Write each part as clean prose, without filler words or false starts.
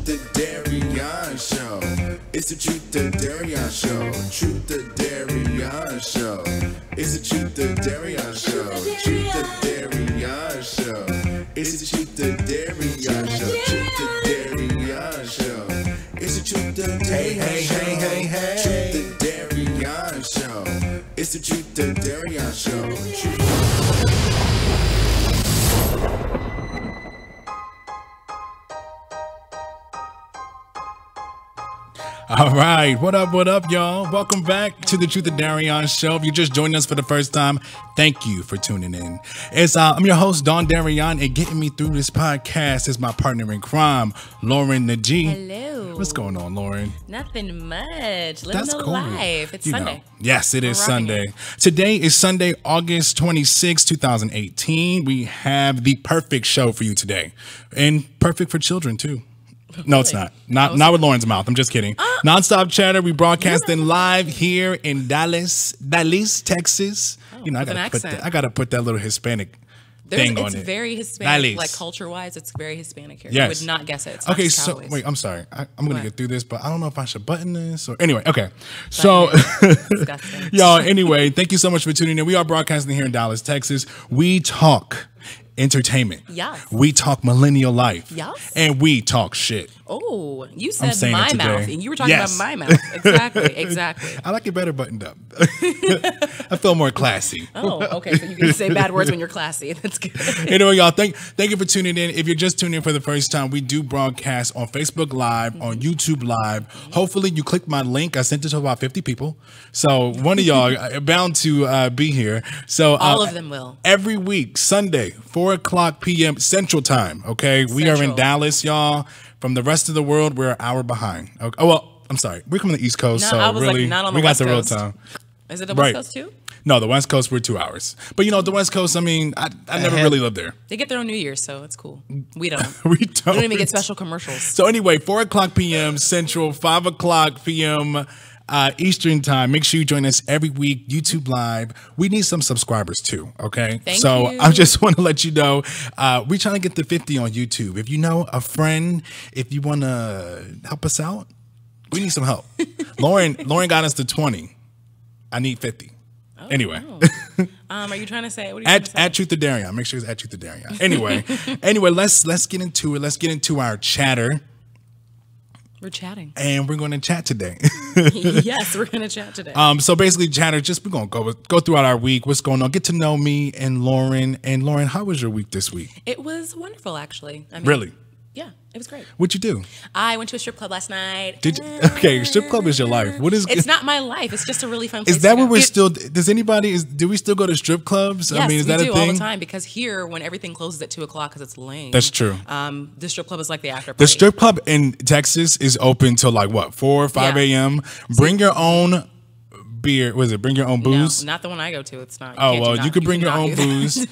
the Darion Show. It's the Truth the Darion Show. Truth the Darion Show. It's the Truth the Darion Show. Truth the Darion Show. It's the Truth the Darion Show. Truth the Darion Show. It's the Truth the Darion Show. Truth the Darion Show. It's the Truth the Darion Show. All right, what up, y'all? Welcome back to the Truth of Darion Show. If you just joined us for the first time, thank you for tuning in. I'm your host, Don Darion, and getting me through this podcast is my partner in crime, Lauren Najee. Hello. What's going on, Lauren? Nothing much. Living That's the cool. life. It's Sunday. Yes, it is Sunday. Today is Sunday, August 26, 2018. We have the perfect show for you today, and perfect for children too. No, it's not. Not with Lauren's mouth. I'm just kidding. Nonstop chatter. We broadcasting live here in Dallas, Texas. You know, I gotta put that little Hispanic thing on it. It's very Hispanic, Dallas. like culture-wise. It's very Hispanic here. Yes. You would not guess it. It's Okay, so wait. I'm sorry. I'm gonna get through this, but I don't know if I should button this or anyway. Okay, so y'all. Anyway, thank you so much for tuning in. We are broadcasting here in Dallas, Texas. We talk entertainment. Yes. We talk millennial life. Yes. And we talk shit. Oh, you said my it mouth, today. and you were talking about my mouth. Exactly. I like it better buttoned up. I feel more classy. Oh, okay. So you can say bad words when you're classy. That's good. Anyway, y'all, thank you for tuning in. If you're just tuning in for the first time, we do broadcast on Facebook Live, on YouTube Live. Hopefully, you clicked my link. I sent it to about 50 people. So one of y'all are bound to be here. So all of them will. Every week, Sunday, 4:00 p.m. Central Time. Okay, we are in Dallas, y'all. From the rest of the world, we're an hour behind. Okay. Oh well, I'm sorry. We're from the East Coast, No, so I was really, like, not on the we got West the real Coast. time. Is it the West Coast too? No, the West Coast, we're 2 hours. But you know, the West Coast, I mean, I never really lived there. They get their own New Year's, so it's cool. We don't. We We don't even get special commercials. So anyway, 4:00 p.m. Central, 5:00 p.m. Eastern time. Make sure you join us every week, YouTube Live. We need some subscribers too, okay? Thank so you. I just want to let you know, we're trying to get to 50 on YouTube. If you know a friend, if you want to help us out, we need some help. Lauren got us to 20. I need 50. Oh, anyway. No. Are you trying to say? What are you trying to say? At Truth to Darion. Make sure it's at Truth to Darion. Anyway, let's get into it. Let's get into our chatter. We're chatting. And we're going to chat today. Yes, we're going to chat today. So basically, chatter, we're going to go throughout our week. What's going on? Get to know me and Lauren. And Lauren, how was your week this week? It was wonderful, actually. I mean, Really? Yeah, it was great. What'd you do? I went to a strip club last night. Did you? Okay, strip club is your life. What is? It's not my life. It's just a really fun place. Is that to where go. we're still? Do we still go to strip clubs? Yes, I mean, is that we a do thing? all the time because here, when everything closes at 2:00 because it's lame. That's true. The strip club is like the after party. The strip club in Texas is open till like what, 4 or 5 a.m. Bring your own beer. Was it? Bring your own booze. No, not the one I go to. It's not. Oh well, you can bring your own booze.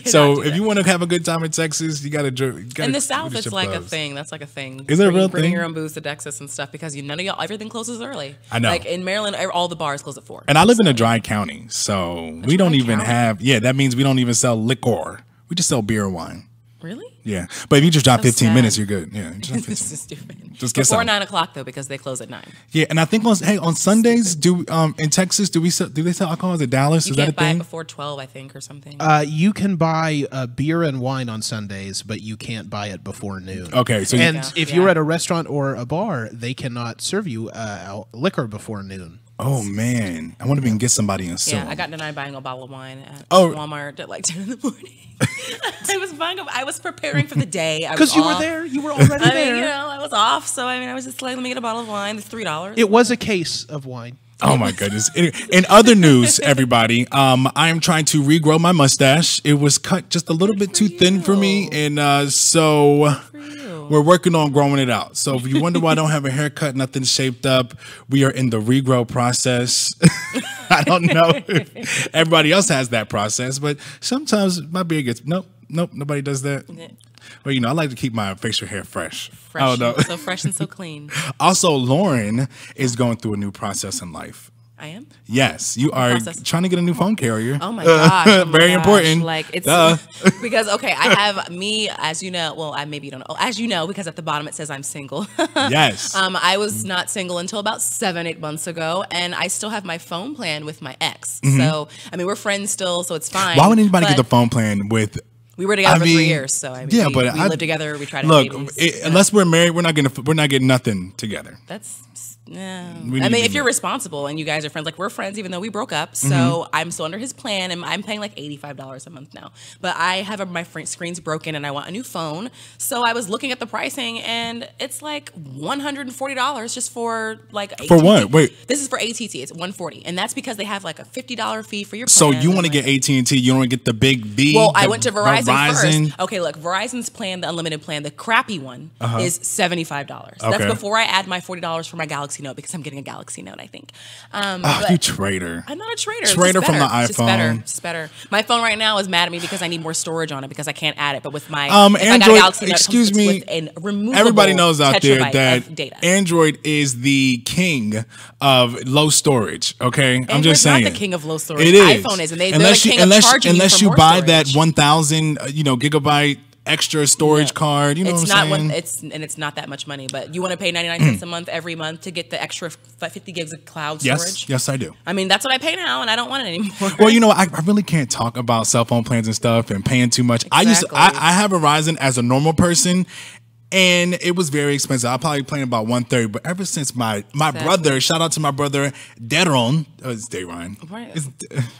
So if you want to have a good time in Texas, you got to drink. In the South, it's like a thing. That's like a thing. Is it a real thing? Bring your own booze to Texas and stuff because none of y'all, everything closes early. I know. Like in Maryland, all the bars close at 4. And I live in a dry county, so we don't even have. Yeah, that means we don't even sell liquor. We just sell beer and wine. Really? Yeah, but if you just drive 15 sad. minutes, you're good. Yeah, just drive 15. This is stupid. Just get Before some. 9:00 though, because they close at 9. Yeah, and I think on Sundays, in Texas, do they sell alcohol? Is it Dallas? You Is that a can't buy it thing? before 12, I think, or something. You can buy beer and wine on Sundays, but you can't buy it before noon. Okay, so if you're at a restaurant or a bar, they cannot serve you liquor before noon. oh man, I wonder if we can get somebody in soon. Yeah, I got denied buying a bottle of wine at Oh. Walmart at like 10 in the morning. I was preparing for the day. Because you were there. You were already I there. mean, I was off, so I was just like, let me get a bottle of wine. It's $3. It was a case of wine. Oh my goodness! In other news, everybody, I am trying to regrow my mustache. It was cut just a little bit too thin for me, and so we're working on growing it out. So if you wonder why I don't have a haircut, nothing's shaped up, we are in the regrow process. I don't know if everybody else has that process, but sometimes my beard gets nope, nobody does that. Well, I like to keep my facial hair fresh. So fresh and so clean. Also, Lauren is going through a new process in life. I am. Yes, you are process? trying to get a new phone carrier. Oh my gosh. Oh my Very gosh. important. Like it's Duh. because okay, I have me, as you know, well, I maybe you don't know. As you know, because at the bottom it says I'm single. Yes. I was not single until about 7-8 months ago, and I still have my phone plan with my ex. So I mean we're friends still, so it's fine. Why would anybody but get the phone plan with? we were together I for mean, 3 years, so I mean, yeah, we but lived together. We tried to look. have babies. Unless we're married, we're not getting nothing together. That's We I need mean, to if be- you're responsible and you guys are friends, like we're friends, even though we broke up. So I'm still under his plan, and I'm paying like $85 a month now. But I have my screen's broken, and I want a new phone. So I was looking at the pricing, and it's like $140 just for like AT&T. For what? Wait. This is for ATT. It's $140, and that's because they have like a $50 fee for your plan. So you want to and, like, get AT&T? You don't want to get the big V? well, I the went to Verizon first. Okay, look, Verizon's plan, the unlimited plan, the crappy one is $75. That's Okay. before I add my $40 for my Galaxy Note because I'm getting a Galaxy Note, I think. Oh, but you traitor. I'm not a traitor. It's Traitor just from the better. It's just better. iPhone. It's just better. My phone right now is mad at me because I need more storage on it because I can't add it. But with my if I got a Android, Galaxy Note, excuse it comes me, with a removable everybody knows out there tetrabyte that of data. Android is the king of low storage. Okay, I'm Android's just saying. not the king of low storage. It is. iPhone is, and they're unless the king you, of charging unless you you for buy more that storage. 1,000 gigabyte extra storage card. You know It's what I'm not saying? it's not that much money, but you want to pay 99 cents a month every month to get the extra 50 gigs of cloud storage. Yes, I do. I mean, that's what I pay now, and I don't want it anymore. Well, I really can't talk about cell phone plans and stuff and paying too much. Exactly. I have Verizon as a normal person, and it was very expensive. I probably paying about $130, but ever since my brother, shout out to my brother Darion, it's Darion. Right. It's,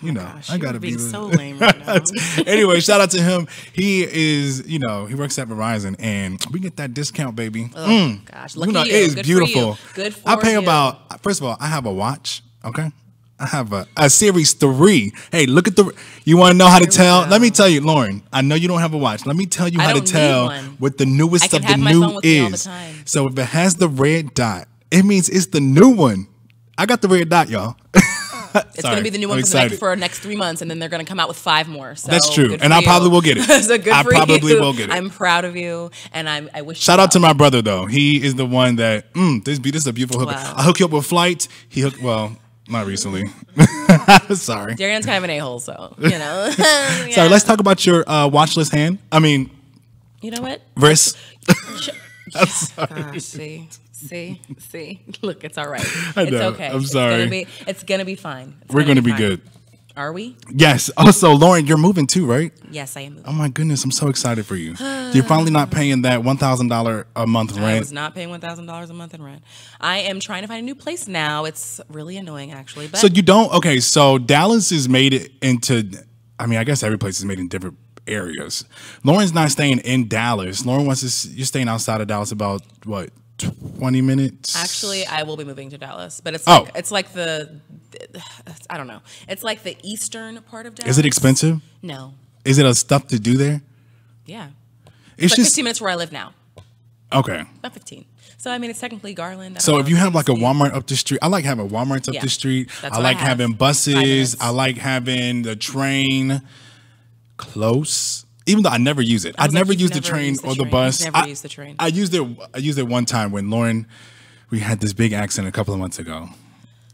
Gosh, I gotta you're being be so lame right now. Anyway, shout out to him. He is, he works at Verizon, and we get that discount, baby. Oh, gosh, lucky you. It is Good beautiful. For you. Good for I pay you. about. First of all, I have a watch. Okay. I have a Series 3. Hey, look at you want to know how to tell? go. Let me tell you, Lauren, I know you don't have a watch. Let me tell you I how to don't need tell one. what the newest I can of the have my new phone with me all the is. time. So if it has the red dot, it means it's the new one. I got the red dot, y'all. It's going to be the new one for the next 3 months, and then they're going to come out with 5 more. So That's true. good And for I you. probably will get it. So good I for probably you. will get it. I'm proud of you, and I wish. Shout out to my brother though. He is the one that this is a beautiful hook. Wow. I hook you up with flights. He hooked not recently. Sorry. Darion's kind of an a-hole, so Sorry, let's talk about your watch list hand. I mean, You know what? wrist. Gosh, see. Look, it's all right. I It's know. okay. I'm sorry. It's gonna be fine. We're going to be fine. good. Are we? Yes. Also, Lauren, you're moving too, right? Yes, I am moving. Oh my goodness, I'm so excited for you. You're finally not paying that $1,000 a month I rent. was not paying $1,000 a month in rent. I am trying to find a new place now. It's really annoying, actually. But So you don't. Okay, so Dallas is made it into. I mean, I guess every place is made in different areas. Lauren's not staying in Dallas. Lauren wants to. You're staying outside of Dallas about what? 20 minutes. actually, I will be moving to Dallas. But it's Oh. like it's like I don't know. It's like the eastern part of Dallas. Is it expensive? No. Is it a stuff to do there? Yeah. It's Like just 15 minutes where I live now. okay. About 15. So I mean, it's technically Garland. I don't So know, if you have like a Tennessee. Walmart up the street, I like having Walmarts up Yeah. the street. That's I what like I have. having 5 buses. minutes. I like having the train close. Even though I never use it. I was like, never you've use the never train used the or the train. bus. You've never used the train. I used it one time when we had this big accident a couple of months ago.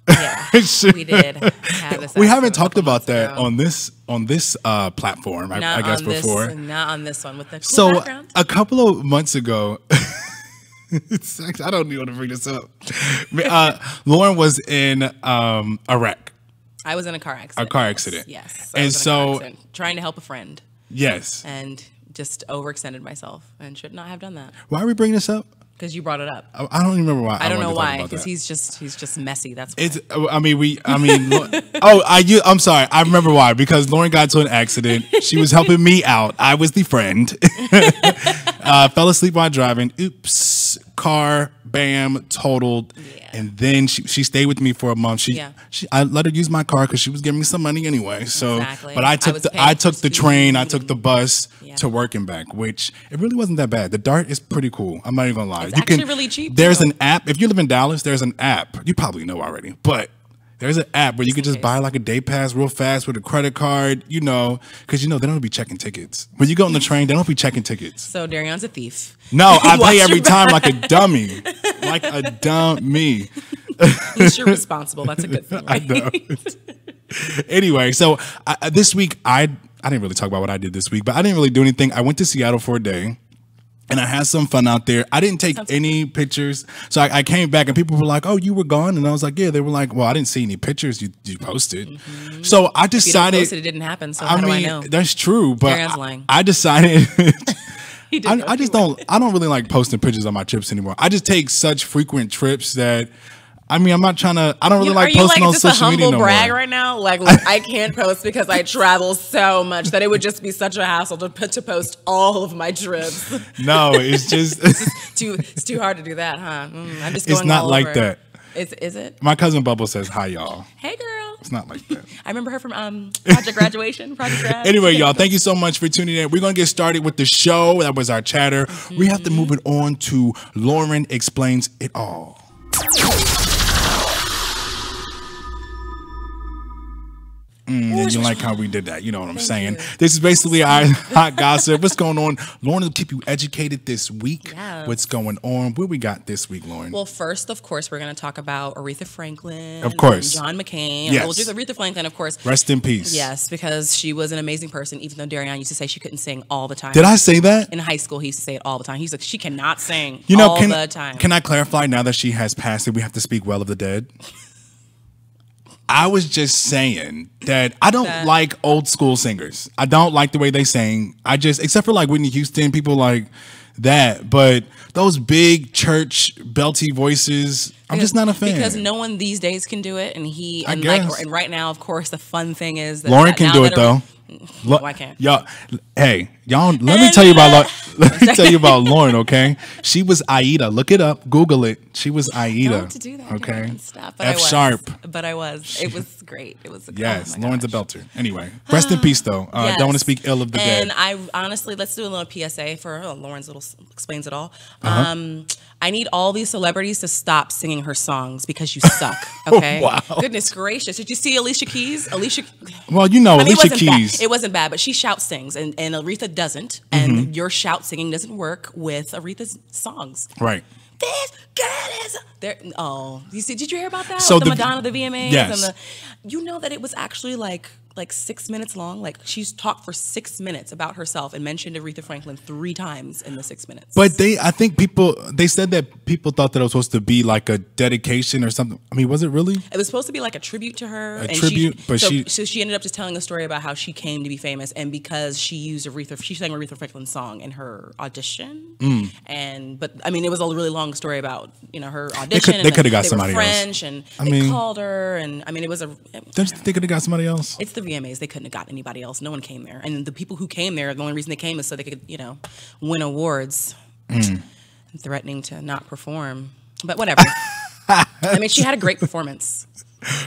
Yeah, we did. Have this We haven't accident a talked couple about months that ago. on this platform. I Not guess on this, before. Not on this one with the cool So background. a couple of months ago, I don't even want to bring this up. Lauren was in a wreck. I was in a car accident. A car accident. Yes. And I was in a car so- accident, trying to help a friend Yes. and just overextended myself and should not have done that Why are we bringing this up? because you brought it up. I don't even remember why. I don't wanted know to talk why about because that. he's just messy. That's why. It's. I'm sorry. I remember why. Because Lauren got into an accident. She was helping me out. I was the friend. Fell asleep while driving. Oops. Car. Bam. Totaled. Yeah. And then she stayed with me for a month. Yeah. I let her use my car because she was giving me some money anyway. So, Exactly. but I took was the paying for train. I speed took the bus Yeah. to work and back, which it really wasn't that bad. The Dart is pretty cool. I'm not even gonna lie. It's actually really cheap, There's too. an app. If you live in Dallas, there's an app. You probably know already, but there's an app where you can just buy like a day pass real fast with a credit card, because they don't be checking tickets. When you go on the train, they don't be checking tickets. So Darion's a thief. No, I Watch pay your every back. time like a dummy. Like a dummy. At least you're responsible. That's a good thing, right? I know. Anyway, so this week I didn't really talk about what I did this week, but I didn't really do anything. I went to Seattle for a day. And I had some fun out there. I didn't take any pictures. So I came back and people were like, oh, you were gone? And I was like, yeah. They were like, well, I didn't see any pictures you posted. Mm-hmm. So I decided. If you didn't post it didn't happen. So how do I know? That's true. But Darion's lying. I decided. I don't really like posting pictures on my trips anymore. I just take such frequent trips that. I mean, I'm not trying to. I don't really like posting on social media no more. Are you like, is this a humble brag right now? Like, look, I can't post because I travel so much that it would just be such a hassle to post all of my trips. No, it's just it's too hard to do that, huh? I'm just going. It's not all like over. that. Is it? My cousin Bubble says hi, y'all. Hey, girl. It's not like that. I remember her from Project Graduation. Project Grad. Anyway, y'all, thank you so much for tuning in. We're gonna get started with the show. That was our chatter. Mm-hmm. We have to move it on to Lauren Explains It All. You like how we did that. You know what I'm saying. This is basically our hot gossip. What's going on? Lauren will keep you educated this week. Yes. What's going on? What we got this week, Lauren? Well, first, of course, we're going to talk about Aretha Franklin. Of course. John McCain. Yes. We'll do Aretha Franklin, of course. Rest in peace. Yes, because she was an amazing person, even though Darion used to say she couldn't sing all the time. Did I say that? In high school, he used to say it all the time. He's like, she cannot sing all the time. Can I clarify now that she has passed that we have to speak well of the dead? I was just saying that I don't like old school singers. I don't like the way they sing. Except for like Whitney Houston, people like that. But those big church belty voices, I'm just not a fan. Because no one these days can do it. And right now, of course, the fun thing is that Lauren can do it though. Why can't y'all? Hey, y'all. Let me tell you about Lauren. Okay, she was Aida. Look it up. Google it. She was Aida. Don't do that. Okay. Stop. F sharp. But I was. It was great. It was. Yes, Lauren's a belter. Anyway, rest in peace though. Yes. Don't want to speak ill of the dead. And I honestly, let's do a little PSA for Lauren's little explains it all. I need all these celebrities to stop singing her songs because you suck. Okay. Wow. Goodness gracious. Did you see Alicia Keys? Well, Alicia Keys. It wasn't bad, but she shout sings, and Aretha doesn't. And your shout singing doesn't work with Aretha's songs. Right. This girl is there. Oh, did you hear about that? So the Madonna, the VMAs, yes. and you know that it was actually like 6 minutes long. Like she's talked for 6 minutes about herself and mentioned Aretha Franklin 3 times in the 6 minutes. But I think they said that people thought that it was supposed to be like a dedication or something. I mean, was it really? It was supposed to be like a tribute to her. A tribute, so she ended up just telling a story about how she came to be famous, and because she sang Aretha Franklin's song in her audition. But I mean, it was a really long story about her audition. They could have got somebody French, else. And they called her, and I mean, it was a. They could have got somebody else. It's the VMAs. They couldn't have got anybody else. No one came there, and the people who came there, the only reason they came is so they could, win awards. Threatening to not perform, but whatever. I mean, she had a great performance.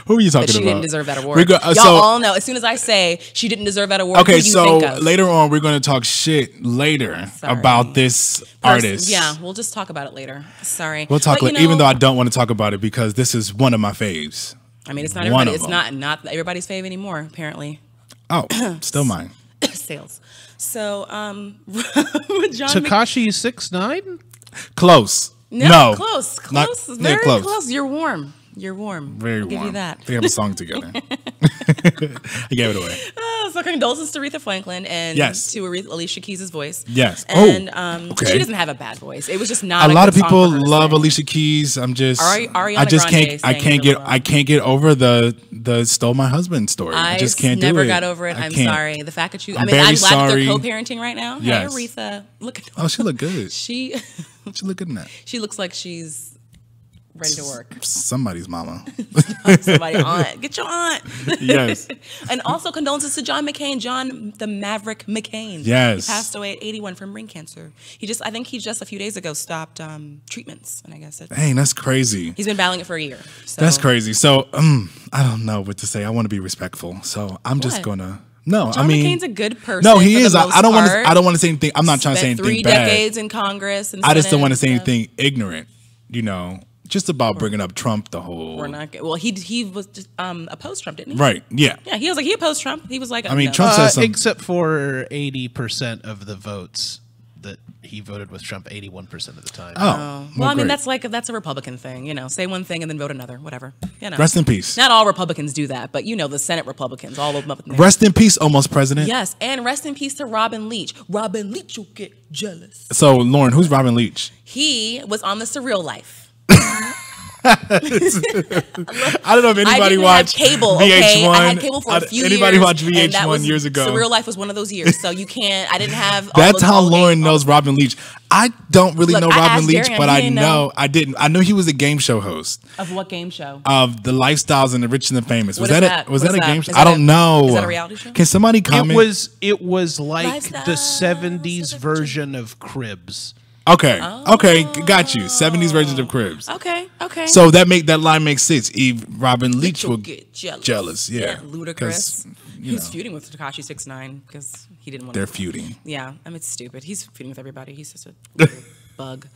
Who are you talking about? But she didn't deserve that award. Y'all all know. As soon as I say she didn't deserve that award, okay. Who do you think of? Later on, we're going to talk shit later about this artist. Yeah, we'll just talk about it later. Sorry, we'll talk later. Even though I don't want to talk about it because this is one of my faves. I mean, it's not everybody. It's not everybody's fave anymore. Apparently. Oh, still mine. Sales. So, John Tekashi 6ix9ine? Close. No. Close. Not, very close. close. You're warm. Very warm. Give you that. They have a song together. I gave it away. So condolences to Aretha Franklin and to Alicia Keys' voice. Yes. And she doesn't have a bad voice. It was just not a lot of people love Alicia Keys. I'm just I can't get over the stole my husband story. I just can't do it. Never got over it. I'm sorry. The fact that I'm glad that they're co-parenting right now. Yes. Hey Aretha, look at she look good. She look good in that. She looks like she's ready to work. Somebody's mama. Somebody's aunt. Get your aunt. Yes. And also condolences to John McCain, John the Maverick McCain. Yes. He passed away at 81 from brain cancer. I think he just a few days ago stopped treatments. And I guess dang, that's crazy. He's been battling it for a year. So. That's crazy. So I don't know what to say. I want to be respectful. So I'm just gonna No, John McCain's a good person. No, he is. I don't want to say anything. I'm not trying to say anything 3 bad. decades in Congress. And I just don't want to say anything ignorant. Just about bringing up Trump, the whole. We're not. Well, he was just opposed Trump, didn't he? Right. Yeah. Yeah. He was like he opposed Trump. He was like. Trump says something. Except for 80% of the votes. that he voted with Trump 81% of the time. Oh, Well, I mean, great. that's a Republican thing, you know. Say one thing and then vote another, whatever. You know. Rest in peace. Not all Republicans do that, but you know, the Senate Republicans, all of them up in there. Rest in peace, almost president. Yes, and rest in peace to Robin Leach. Robin Leach will get jealous. So, Lauren, who's Robin Leach? He was on The Surreal Life. I don't know if anybody I watched didn't have cable, VH1. okay? I had cable for a few years. Anybody watched and that VH1 was, years ago? Surreal Life was one of those years, so you can't. I didn't have. That's how Lauren knows Robin Leach. I don't really Look, know I Robin asked Leach, Darion, but he I didn't know know. I didn't. I know he was a game show host Of what game show? of the Lifestyles and the Rich and the Famous. What Was is that that? was What that is a that? game Is show? that I don't know. is that a reality show? Can somebody comment? It was like Lifestyle the 70s version of Cribs. Okay, okay, got you. 70s versions of Cribs. Okay. So that line makes sense. Robin Leach will get jealous. Jealous, yeah. Ludicrous. 'Cause, He's feuding with Tekashi 6ix9ine because he didn't want. They're feuding. Yeah, I mean it's stupid. He's feuding with everybody. He's just a little bug.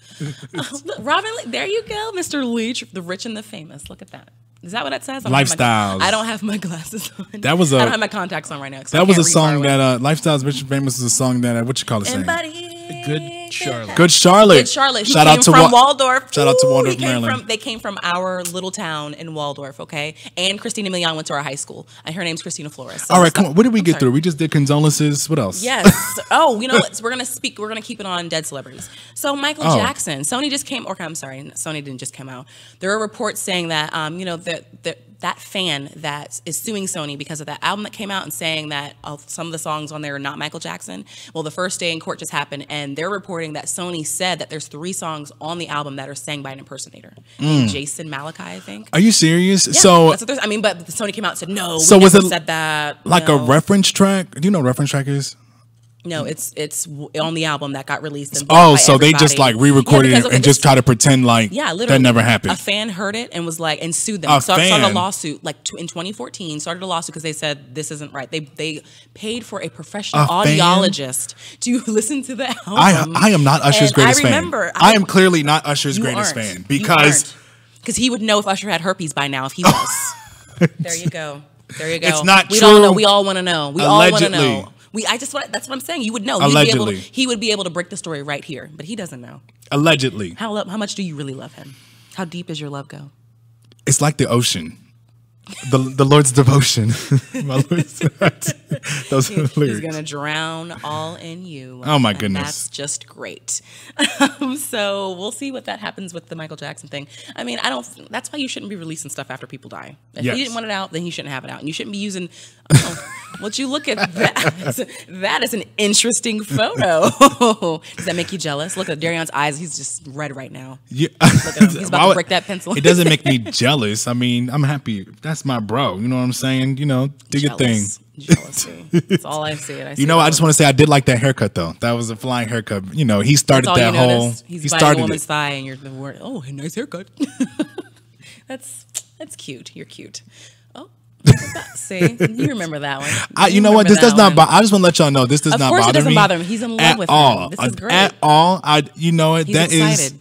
Look, Robin, there you go, Mr. Leach, the rich and the famous. Look at that. Is that what that says? Lifestyles. I don't have my glasses on. That was I a- don't have my contacts on right now. That was a song that Lifestyles Rich and Famous is a song that what you call it saying? Good Charlotte. Good Charlotte. Good Charlotte. He Shout came out to from Wa- Waldorf. Shout out to Ooh, Waldorf, he came Maryland. They came from our little town in Waldorf, okay? And Christina Milian went to our high school. And her name's Christina Flores. So All right, come on. What did we I'm get sorry. through? We just did condolences. What else? Yes. Oh, you know what? We're gonna keep it on dead celebrities. So Michael Oh. Jackson, Sony just came. Or I'm sorry, Sony didn't just come out. There are reports saying that you know that fan that is suing Sony because of that album that came out and saying that some of the songs on there are not Michael Jackson. Well, the first day in court just happened, and they're reporting that Sony said that there's 3 songs on the album that are sang by an impersonator, Jason Malachi, I think. Are you serious? Yeah, So that's what I mean, but Sony came out and said no. So we was never it said that? like no. a reference track? Do you know what a reference track is? No, it's on the album that got released. And Oh, by so they just everybody. like re-recorded Yeah, because, it okay, and just try to pretend like yeah, literally that never happened. A fan heard it and was like, and sued them. A Started fan? a lawsuit like in 2014. Started a lawsuit because they said this isn't right. They paid for a professional A fan? audiologist to listen to the album. I am not Usher's And greatest I remember, fan. I am clearly not Usher's You greatest aren't. fan because he would know if Usher had herpes by now if he was. There you go. There you go. It's not we true. All know. We all want to know. We all want to Allegedly. know. That's what I'm saying. You would know. Allegedly. He would be able to break the story right here, but he doesn't know. allegedly, How much do you really love him? How deep does your love go? it's like the ocean. The Lord's devotion. My Lord's, those are the He's lyrics. gonna drown all in you. Oh, my And goodness. that's just great. So we'll see what that happens with the Michael Jackson thing. I mean, that's why you shouldn't be releasing stuff after people die. If Yes. you didn't want it out, then you shouldn't have it out, and you shouldn't be using. What you look at that? That is an interesting photo. Does that make you jealous? Look at Darion's eyes. He's just red right now. Yeah. Look at him. He's about Why to would- break that pencil. It doesn't make me jealous. I mean, I'm happy. That's my bro. You know what I'm saying? You know, do your thing. Jealousy. That's all I see. You know, I just want to say I did like that haircut though. That was a flying haircut. You know, he started That's all that you whole. notice. He's He biting a started woman's it. thigh, and you're the word. Oh, nice haircut. That's cute. You're cute. Oh, look at that. See, you remember that one. You know what? This does not. I just want to let y'all know this does Of not course, bother me. it doesn't bother him. He's in love at with all. him. This is great. At all. You know what? He's That is. excited.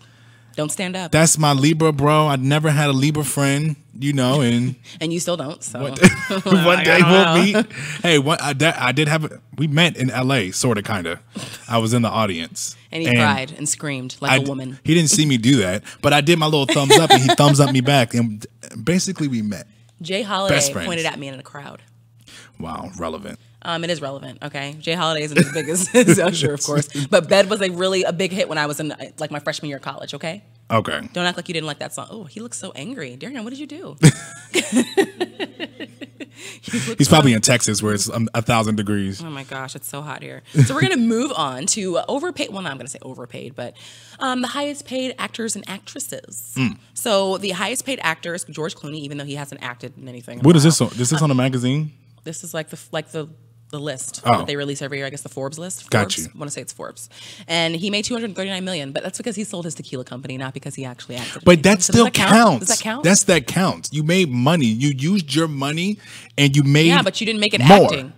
Don't stand up. That's my Libra bro. I never had a Libra friend. You know, and And you still don't. So one day I we'll don't know. meet. Hey, I did have. We met in L.A. Sort of, kind of. I was in the audience, And he cried and screamed like a woman. He didn't see me do that, but I did my little thumbs up, and he thumbs up me back, and basically we met. Jay Holiday Best friends. pointed at me in a crowd. Wow, relevant. It is relevant, okay? Jay Holiday isn't as big as Usher, of course. But Bed was a big hit when I was in like my freshman year of college, okay? Okay. Don't act like you didn't like that song. Oh, he looks so angry. Darion, what did you do? He's probably in Texas where it's 1,000 degrees. Oh my gosh, it's so hot here. So we're gonna move on to overpaid. Well, not I'm gonna say overpaid, but the highest paid actors and actresses. So the highest paid actor is George Clooney, even though he hasn't acted in anything. in a What is while. this on? Is this on a magazine? This is like the list Oh. that they release every year. I guess the Forbes list. Got Forbes. you. I want to say it's Forbes, and he made $239 million, but that's because he sold his tequila company, not because he actually acted. in But anything. that So still does that count? counts. Does that count? That counts. You made money. You used your money, and you made Yeah, but you didn't make it more. acting.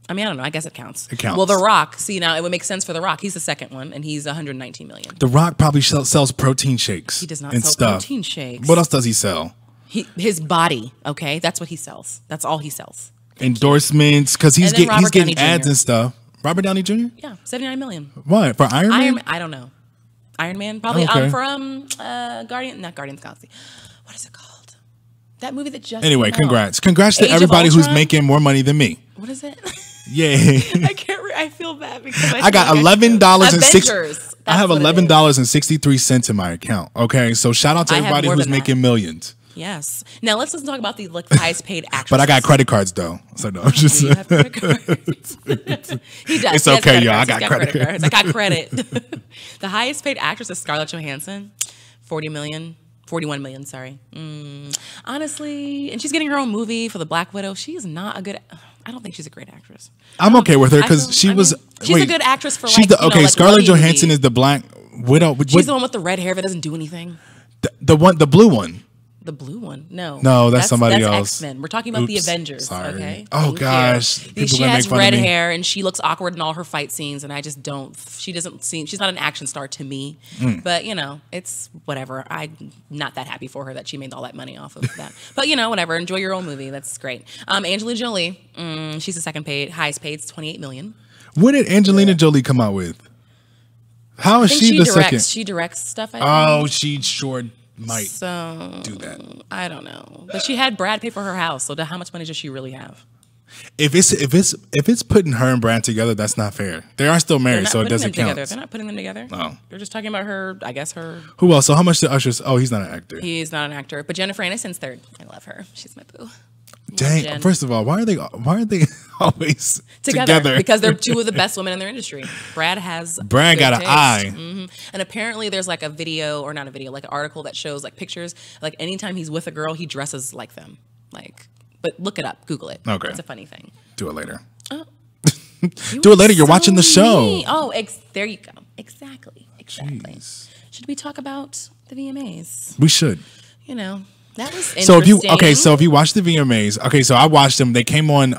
I mean, I don't know. I guess it counts. It counts. Well, The Rock. See, now it would make sense for The Rock. He's the second one, and he's 119 million. The Rock probably sells protein shakes. He does not and sell stuff. protein shakes. What else does he sell? His body. Okay, that's what he sells. That's all he sells. Endorsements, because he's And then Robert getting Downey ads Jr. and stuff. Robert Downey Jr.? Yeah, 79 million. What, for Iron Man? I don't know. Iron Man, probably. Okay. For Guardians of the Galaxy. What is it called? That movie that just Anyway, came out. congrats. Congrats to Age of everybody who's Ultron? making more money than me. What is it? Yay. I can't. I feel bad because I got $11 $11.06. I have $11. $11.63 in my account. Okay, so shout out to I have everybody more who's than that. making millions. Yes. Now let's talk about the highest paid actresses. But I got credit cards though, so no, I'm just. Do you have credit cards? He does. It's He has okay, credit yo. I cards. got He's credit cards. I got credit. The highest paid actress is Scarlett Johansson, 41 million. Sorry. Honestly, and she's getting her own movie for the Black Widow. She's not a good. I don't think she's a great actress. I'm okay with her because She's a good actress for She's like. okay. Like Scarlett Bloody Johansson movie. is the Black Widow. She's the one with the red hair that doesn't do anything. the blue one. The blue one? No. No, that's somebody else. X-Men. We're talking about the Oops, Avengers. sorry. Okay. Oh, Thank gosh. you. People She gonna has make fun of red me. hair and she looks awkward in all her fight scenes, and I just don't. She doesn't seem. She's not an action star to me. But it's whatever. I'm not that happy for her that she made all that money off of that. But whatever. Enjoy your own movie. That's great. Angelina Jolie. She's the highest paid. It's 28 million. What did Angelina Jolie come out with? How is I think she the directs. second? She directs stuff. I think. Oh, she sure might So do that. I don't know, but she had Brad pay for her house. So how much money does she really have? If it's putting her and Brad together, that's not fair. They are still They're married, not so it putting doesn't them count. together. They're not putting them together. Oh. They're just talking about her. I guess her. Who else? So how much did Usher? Oh, he's not an actor. He's not an actor, but Jennifer Aniston's third. I love her. She's my boo. Dang. Jen. First of all, why are they always Together because they're two of the best women in their industry. Brad Brad got an taste. eye. And apparently there's like a video, or not a video, like an article that shows like pictures. Like anytime he's with a girl, he dresses like them. But look it up, Google it. Okay. It's a funny thing. Do it later. You Do it are later. You're watching the so show. mean. Oh, there you go. Exactly. Jeez. Should we talk about the VMAs? We should. That was So interesting. if you watch the VMAs, so I watched them. They came on.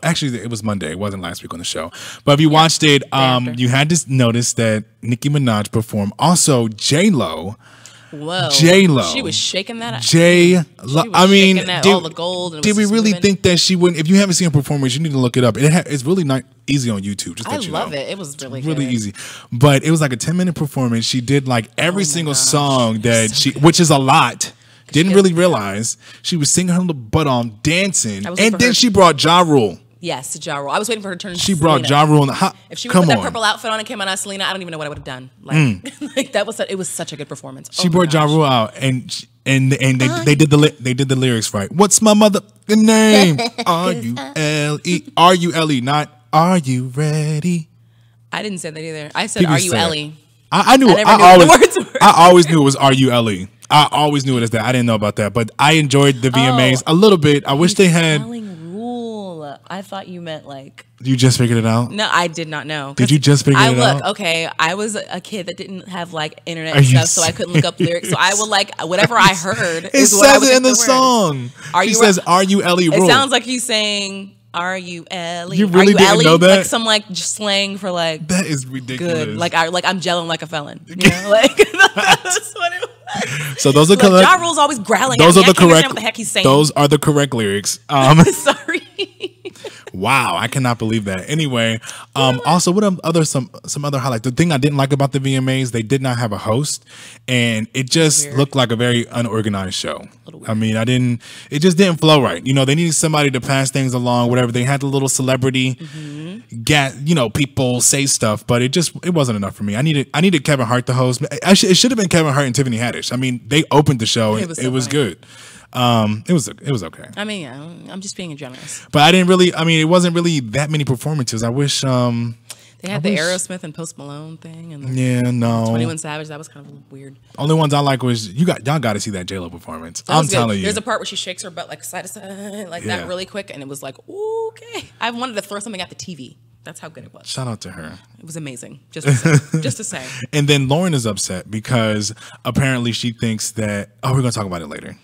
Actually, it was Monday. It wasn't last week on the show. But if you watched it, after. you had to notice that Nicki Minaj performed. Also, J-Lo. Whoa. J-Lo. She was shaking that up. J-Lo. She was I mean, shaking that, all the gold. And it did was we just really moving. think that she wouldn't? If you haven't seen her performance, you need to look it up. It's really not easy on YouTube. Just I let you love know. it. It was really Really good. easy. But it was like a 10-minute performance. She did like every single gosh. song that So which is a lot. Didn't she really gets- realize she was singing her little butt on, dancing, I was waiting and for then her- she brought Ja Rule. Yes, Ja Rule. I was waiting for her to turn into She brought Selena. Ja Rule in the hot. If she would Come put that on. purple outfit on and came out as Selena, I don't even know what I would have done. Like that was it was such a good performance. She Oh my brought Ja gosh. Rule out, and they did the lyrics right. What's my motherfucking name? R-U-L-E. R-U-L-E, not Are You Ready? I didn't say that either. I said, People "Are you say it. Ellie?" I knew. I never I knew what the always, words were. I always knew it was R-U-L-E. I always knew it as that. I didn't know about that, but I enjoyed the VMAs a little bit. I wish they had. Spelling rule. I thought you meant like. You just figured it out. No, I did not know. Did you just figure it out? Okay, I was a kid that didn't have like internet Are and you stuff, so I couldn't look up lyrics. So I would like whatever I heard. It is what I says would it in think the words. song. Are She you? says R-U-L-E It rule. sounds like he's saying R-U-L-E. You really Are you didn't Ellie? know that? Like some like slang for like That is ridiculous. good. Like I'm gelling like a felon. You know? Like that's what it was. So those are Like, correct. Ja Rule's always growling. Those at are me. the I can't understand correct. what the heck he's saying. Those are the correct lyrics. Sorry. Wow, I cannot believe that. Anyway, also what some other highlights. The thing I didn't like about the VMAs, they did not have a host, and it just Weird. looked like a very unorganized show. I mean, it just didn't flow right. You know, they needed somebody to pass things along, whatever. They had the little celebrity people say stuff, but it wasn't enough for me. I needed Kevin Hart to host. Actually, it should have been Kevin Hart and Tiffany Haddish. I mean, they opened the show. It was It so was funny. good. It was okay. I mean, yeah, I'm just being generous. But I didn't really. I mean, it wasn't really that many performances. I wish. They had the wish- Aerosmith and Post Malone thing, and the Yeah, no. 21 Savage. That was kind of weird. Only ones I like was y'all got to see that J-Lo performance. That I'm was good. telling you. There's a part where she shakes her butt like side to side, like Yeah. that, really quick, and it was like, ooh, okay. I wanted to throw something at the TV. That's how good it was. Shout out to her. It was amazing. Just to say. Just to say. And then Lauren is upset because apparently she thinks that. Oh, we're gonna talk about it later.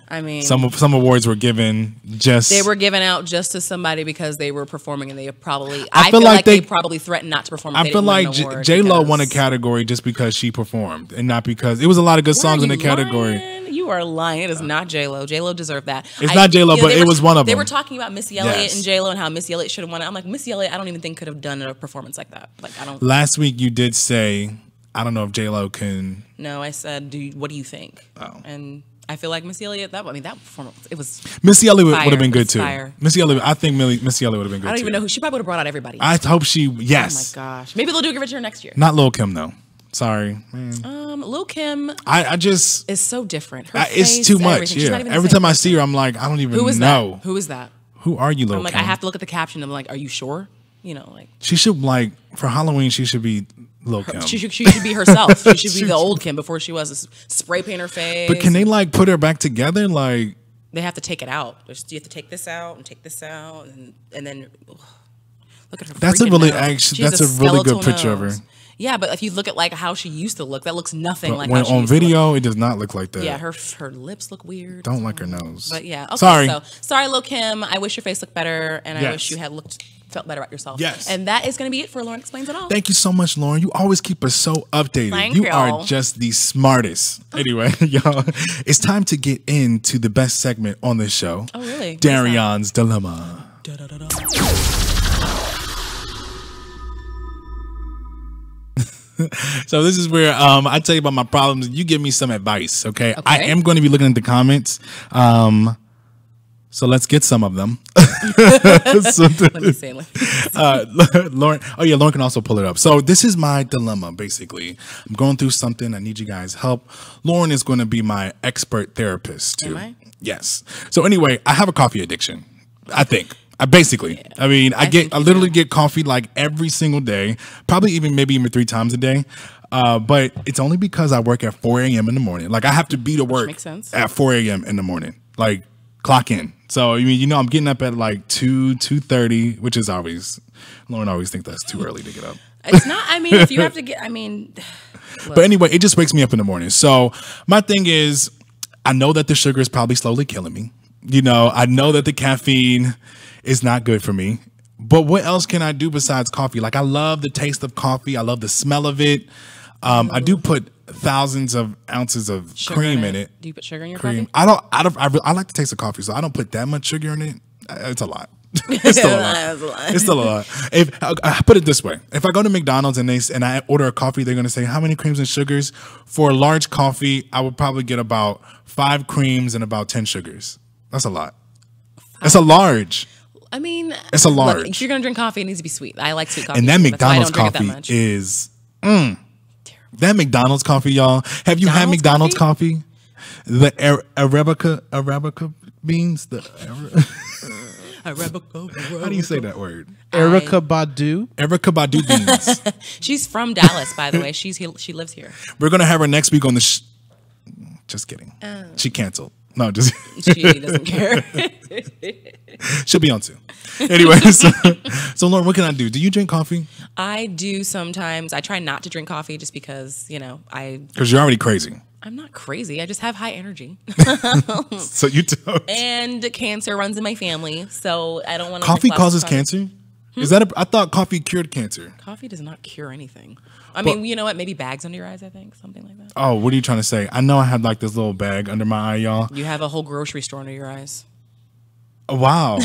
I mean, Some awards were given just. they were given out just to somebody because they were performing, and they probably. I I feel feel like like they probably threatened not to perform. If I they feel didn't win like an award J Lo because- won a category just because she performed, and not because it was a lot of good Why songs are in the you category. lying? You You are lying. It is not J-Lo. J-Lo deserved that. It's not J-Lo, but it was one of them. They were talking about Missy Elliott Yes. and J-Lo and how Missy Elliott should have won it. I'm like, Missy Elliott, I don't even think could have done a performance like that. Like, I don't. Last week you did say, I don't know if J-Lo can. No, I said, what do you think? Oh. And I feel like Missy Elliott, that performance, it was. Missy Elliott would fire. have been good It was too. fire. Missy Elliott, I think Missy Elliott would have been good too. I don't even know who. She probably would have brought out everybody. I hope she, Oh yes. my gosh. Maybe they'll do Give It to Her next year. Not Lil' Kim though. Sorry, man. Lil' Kim I just. is so different. Her It's face, too much. everything. She's Yeah. not even the Every same time I person. see her, I'm like, I don't even Who is know. that? Who is that? Who are you, Lil' I'm like, Kim? I have to look at the caption and I'm like, are you sure? You know, like. She should for Halloween. She should be Lil' Kim. She should be herself. She should be the old Kim before she was a spray paint her face. But can they put her back together? Like They have to take it out. You have to take this out and take this out and then look at her. That's a freaking really nose. She that's has a really good skeletal picture of nose. her. Yeah, but if you look at how she used to look, that looks nothing like when how she on used to look. video, it does not look like that. Yeah, her lips look weird. Don't like her nose. But yeah, okay. Sorry. So sorry, Lil' Kim. I wish your face looked better, and I Yes. wish you had felt better about yourself. Yes. And that is going to be it for Lauren Explains It All. Thank you so much, Lauren. You always keep us so updated. Thank you you. are just the smartest. Anyway, y'all, it's time to get into the best segment on this show. Oh, really? What is Darion's Dilemma. So this is where I tell you about my problems and you give me some advice, okay? I am going to be looking at the comments. So let's get some of them. Let me see. Lauren, Lauren can also pull it up. So this is my dilemma, basically. I'm going through something. I need you guys' help. Lauren is going to be my expert therapist, too. Am I? Yes. So anyway, I have a coffee addiction, I think. I literally get coffee like every single day, probably even 3 times a day. But it's only because I work at 4 a.m. in the morning. Like I have to be to work makes sense. at 4 a.m. in the morning, like clock in. So I'm getting up at like 2:30, which is Lauren always thinks that's too early to get up. It's not. If you have to get, But anyway, it just wakes me up in the morning. So my thing is, I know that the sugar is probably slowly killing me. I know that the caffeine is not good for me. But what else can I do besides coffee? Like I love the taste of coffee. I love the smell of it. I do put thousands of ounces of cream in it. Do you put sugar in your Cream. coffee? I like the taste of coffee, so I don't put that much sugar in it. It's a lot. It's still a lot. That's a lot. It's still a lot. If I put it this way, if I go to McDonald's and I order a coffee, they're gonna say how many creams and sugars. For a large coffee, I would probably get about 5 creams and about 10 sugars. That's a lot. It's a large. It's a large. Look, if you're gonna drink coffee, it needs to be sweet. I like sweet coffee. And that too. That's why I McDonald's don't drink it that coffee much. is that McDonald's coffee, y'all. Have you had McDonald's McDonald's coffee? The Arabica beans. How do you say that word? Erica Badu. Erica Badu beans. She's from Dallas, by the way. She lives here. We're gonna have her next week on the. Just kidding. She canceled. No, just She doesn't care. she'll be on too. Anyway, so Lauren, what can I do? Do you drink coffee? I do sometimes. I try not to drink coffee just because Because you're already crazy. I'm not crazy. I just have high energy. So you don't. And cancer runs in my family, so I don't want to. Coffee causes cancer? Is that I thought coffee cured cancer. Coffee does not cure anything. You know what? Maybe bags under your eyes, I think. Something like that. Oh, what are you trying to say? I know I had like this little bag under my eye, y'all. You have a whole grocery store under your eyes. Wow.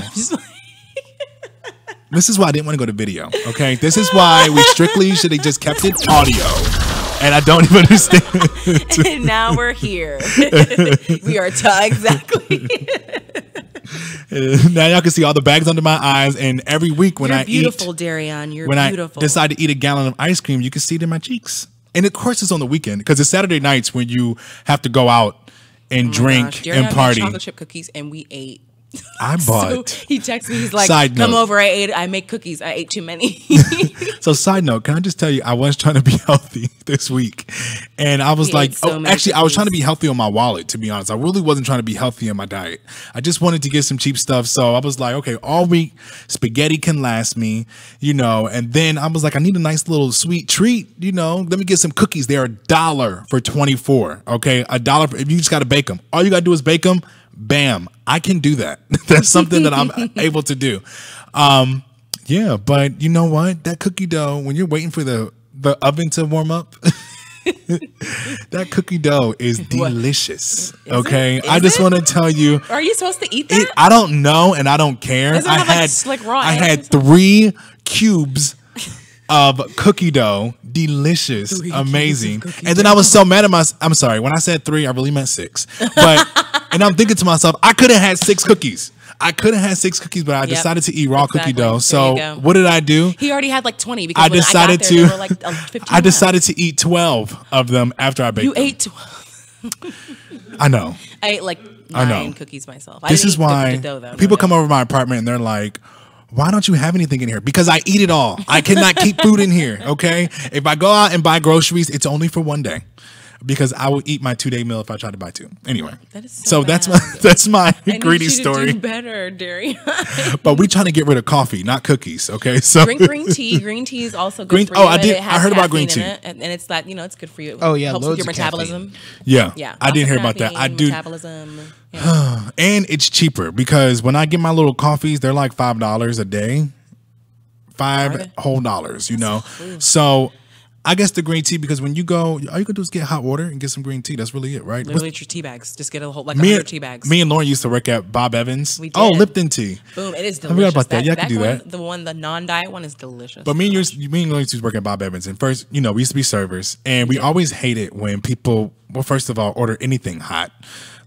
This is why I didn't want to go to video, okay? This is why we strictly should have just kept it audio. And I don't even understand. And now we're here. We are exactly. Now y'all can see all the bags under my eyes, and every week when You're I beautiful, eat, Darion. You're when beautiful. I decide to eat a gallon of ice cream, you can see it in my cheeks. And of course, it's on the weekend because it's Saturday nights when you have to go out and drink Darion and made party. chocolate chip cookies, and we ate. I bought. So he texted me. He's like, Side "Come note. over. I make cookies. I ate too many." So side note, can I just tell you, I was trying to be healthy this week. And I was He like, ate so many actually, I was cookies. trying to be healthy on my wallet, to be honest. I really wasn't trying to be healthy in my diet. I just wanted to get some cheap stuff. So I was like, okay, all week, spaghetti can last me, and then I was like, I need a nice little sweet treat, let me get some cookies. They're $1 for 24, okay? $1, if you just got to bake them. All you got to do is bake them. Bam, I can do that. That's something that I'm able to do. Yeah, but you know what? That cookie dough, when you're waiting for the oven to warm up, That cookie dough is delicious. Okay, it? I Is just it? want to tell you. Are you supposed to eat that? I don't know, and I don't care. Does it have, like, slick raw I eggs had or something? 3 cubes of cookie dough, delicious, 3 cubes amazing. of cookie And then I was so mad at myself. I'm sorry, when I said 3, I really meant 6. But and I'm thinking to myself, I could have had 6 cookies. I could have had 6 cookies, but I decided to eat raw cookie Exactly. dough. There So you go. what did I do? He already had like 20 because I when decided I got there, to. there were like 15 I left. decided to eat 12 of them after I baked You them. ate 12. I know. I ate like I know. 9 cookies myself. This is why dough, though. people No come dough. over to my apartment and they're like, why don't you have anything in here? Because I eat it all. I cannot keep food in here, okay? If I go out and buy groceries, it's only for one day. Because I will eat my 2-day meal if I try to buy 2. Anyway. That is So bad. that's my I need greedy you to story. do better, Darion. But we trying to get rid of coffee, not cookies, okay? So Drink green tea. Green tea is also good Green- for you. oh, I and did- it has I heard about green caffeine in tea. it, and it's that, it's good for you. Oh, yeah, Helps with loads your of caffeine. metabolism. yeah, Yeah. I didn't lots hear of about that. I caffeine, do. Metabolism. Yeah. And it's cheaper because when I get my little coffees, they're like $5 a day. $5 whole dollars, So I guess the green tea, because when you go, all you can do is get hot water and get some green tea. That's really it, right? Literally your tea bags. Just get a whole, like Me 100 and, tea bags. me and Lauren used to work at Bob Evans. We Oh, did. Lipton tea. Boom. It is I forgot delicious. about that. Yeah, I can do one, that. The non-diet one is delicious. But me and Lauren used to work at Bob Evans. And first, we used to be servers. And we always hated when people, well, first of all, order anything hot.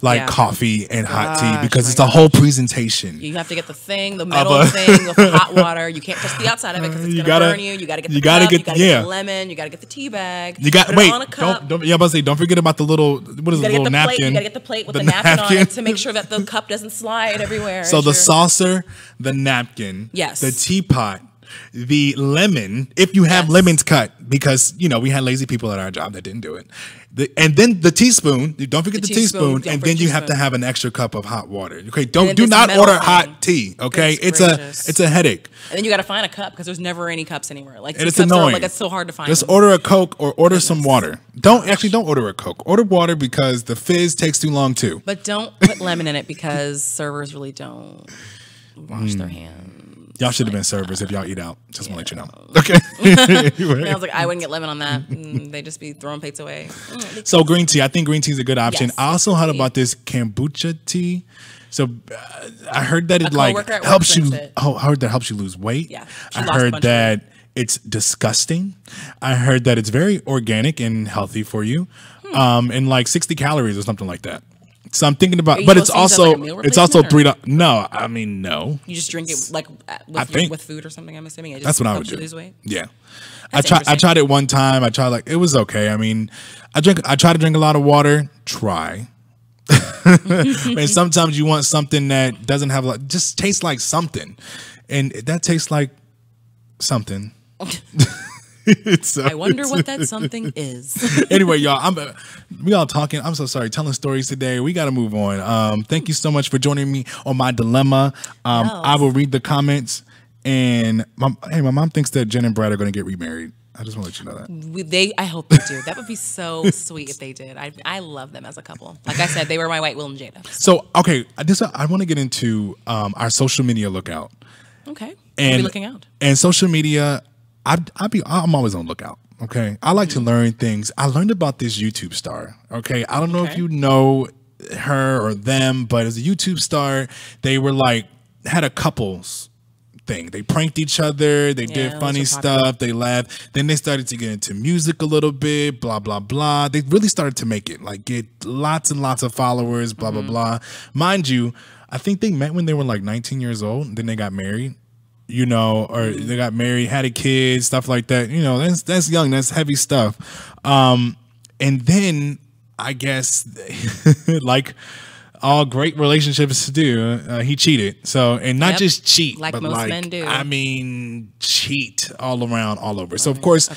Like Yeah. coffee and hot tea, Gosh, because my it's a whole presentation. You have to get the thing, the metal thing with hot water. You can't touch the outside of it because it's You going to gotta- burn you. You got to get you the gotta cup, get- you got to yeah. get the lemon, you got to get the tea bag. You got put wait. it on a cup. Don't. Yeah, I was about to say. Don't forget about the little. What is You it? gotta Little get the napkin. plate. You gotta get the plate with the napkin on it to make sure that the cup doesn't slide everywhere. So as the you're- saucer, the napkin, Yes. the teapot, the lemon. If you have Yes. lemons cut, because we had lazy people at our job that didn't do it, and then the teaspoon. Don't forget the teaspoon, don't and forget then you have to teaspoon. have an extra cup of hot water. Okay, then do this not metal order thing. hot tea. Okay, Goodness it's gracious. a headache. And then you got to find a cup because there's never any cups anywhere. Like And it's cups are, annoying. like it's so hard to find. Just them. order a Coke or order some water. Don't order a Coke. Order water because the fizz takes too long too. But don't put lemon in it because servers really don't wash their hands. Y'all should have been servers if y'all eat out. Just want to let you know. Okay. And I was like, I wouldn't get lemon on that. They just be throwing plates away. So green tea, I think green tea is a good option. Yes, I also heard tea. about this kombucha tea. So I heard that it coworker at work helps you. drinks it. Oh, I heard that helps you lose weight. Yeah, she I lost a heard bunch of that it's disgusting. I heard that it's very organic and healthy for you, and like 60 calories or something like that. So I'm thinking about, you but it's supposed to use that also like a meal it's also replacement, $3. No, I mean no. You just drink it like think- with food or something. I'm assuming it just That's what I would helps you do. lose weight. Yeah. That's I interesting. tried it one time. I tried it was okay. I mean, I try to drink a lot of water. Try. And sometimes you want something that doesn't have just tastes like something. And that tastes like something. I wonder what that something is. Anyway, y'all, we all talking. I'm so sorry, telling stories today. We got to move on. Thank you so much for joining me on my dilemma. I will read the comments. And my mom thinks that Jen and Brad are going to get remarried. I just want to let you know that. I hope they do. That would be so sweet if they did. I love them as a couple. Like I said, they were my white Will and Jada. So okay, I want to get into our social media lookout. Okay, And we'll be looking out. And social media, I'm always on lookout. Okay, I like to learn things. I learned about this YouTube star. Okay, I don't know if you know her or them, but as a YouTube star, they were had a couples thing. They pranked each other. They did those funny are popular. stuff. They laughed. Then they started to get into music a little bit. Blah blah blah. They really started to make it get lots and lots of followers. Blah blah blah. Mind you, I think they met when they were 19 years old. And then they got married. Or they got married, had a kid, stuff like that. That's young. That's heavy stuff. And then I guess like all great relationships do, he cheated. So, and not Yep. just cheat, Like but most men do. I mean, cheat all around, all over. So of course,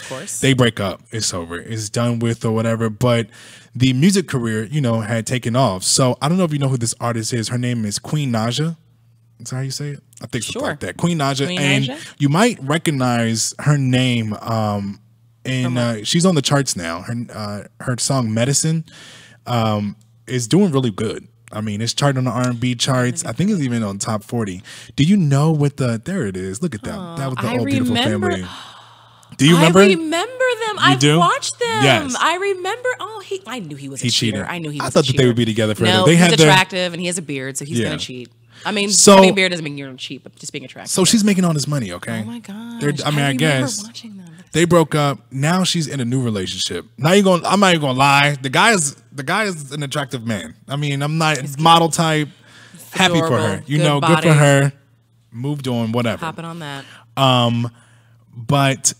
they break up. It's over. It's done with or whatever. But the music career, had taken off. So I don't know if you know who this artist is. Her name is Queen Naja. Is that how you say it? I think something like that. Queen Naja. And you might recognize her name. And she's on the charts now. Her song Medicine is doing really good. I mean, it's charting on the R&B charts. I think it's even on top 40. Do you know what there it is. Look at that. That was the old beautiful family. Do you remember? I remember them. I've do? watched them. Yes. I remember. Oh, I knew he was a cheater. cheated. I knew he was I thought a that cheater. they would be together forever. No, They he's had their- attractive and he has a beard, so he's Yeah. going to cheat. I mean, So- having a beard doesn't mean you're cheap, but just being attractive. So she's making all this money, okay? Oh my gosh. I mean, I remember guess watching them. they broke up. Now she's in a new relationship. I'm not even gonna lie. The guy is an attractive man. I mean, I'm not model type. Happy for her. adorable. You Good know, good body. for her. Moved on, whatever. Hopping on that. But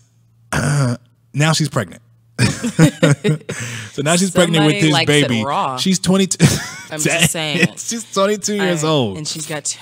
now she's pregnant. So now she's pregnant with Somebody his likes it baby. raw. She's 22. I'm just saying. She's 22 years old. And she's got two.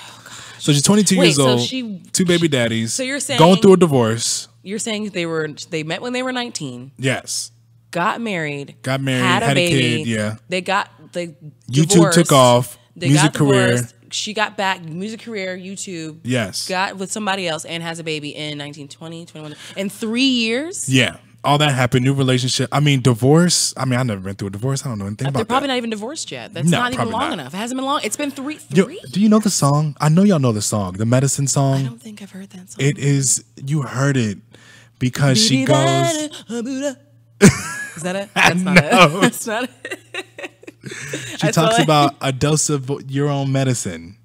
So she's 22 years so old. she- two baby daddies. So you're saying- going through a divorce. You're saying they met when they were 19, Yes. got married, Got married, had a baby. kid. Yeah. They YouTube divorced. took off. They Music got career. divorced. She got back, music career, YouTube. Yes. Got with somebody else and has a baby in 1920, 21. In 3 years? Yeah. All that happened. New relationship. I mean, divorce. I mean, I've never been through a divorce. I don't know anything They're about probably that. not even divorced yet. That's No, not even probably long not. enough. It hasn't been long. It's been three. Yo, do you know the song? I know y'all know the song. The medicine I song. don't think I've heard that song. It is, you heard it because she goes. Is that it? That's not it. That's not it. She talks about a dose of your own medicine.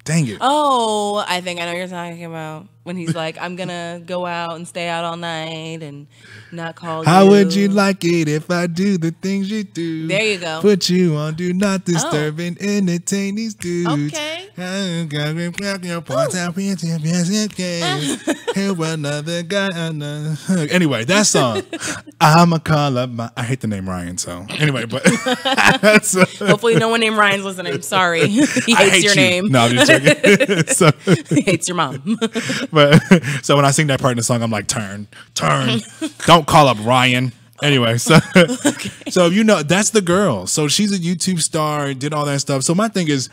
Dang it. Oh, I think I know what you're talking about. When he's like, I'm going to go out and stay out all night and not call you. How would you like it if I do the things you do? There you go. Put you on do not disturb and entertain these dudes. Okay. Anyway, that song. I'ma call up my. I hate the name Ryan, so anyway, but that's, Hopefully no one named Ryan's listening. Sorry. He I hates hate your you. name. No, I'm just joking. So, He hates your mom. but so when I sing that part in the song, I'm like, turn, don't call up Ryan. Anyway, so so you know that's the girl. So she's a YouTube star, did all that stuff. So my thing is,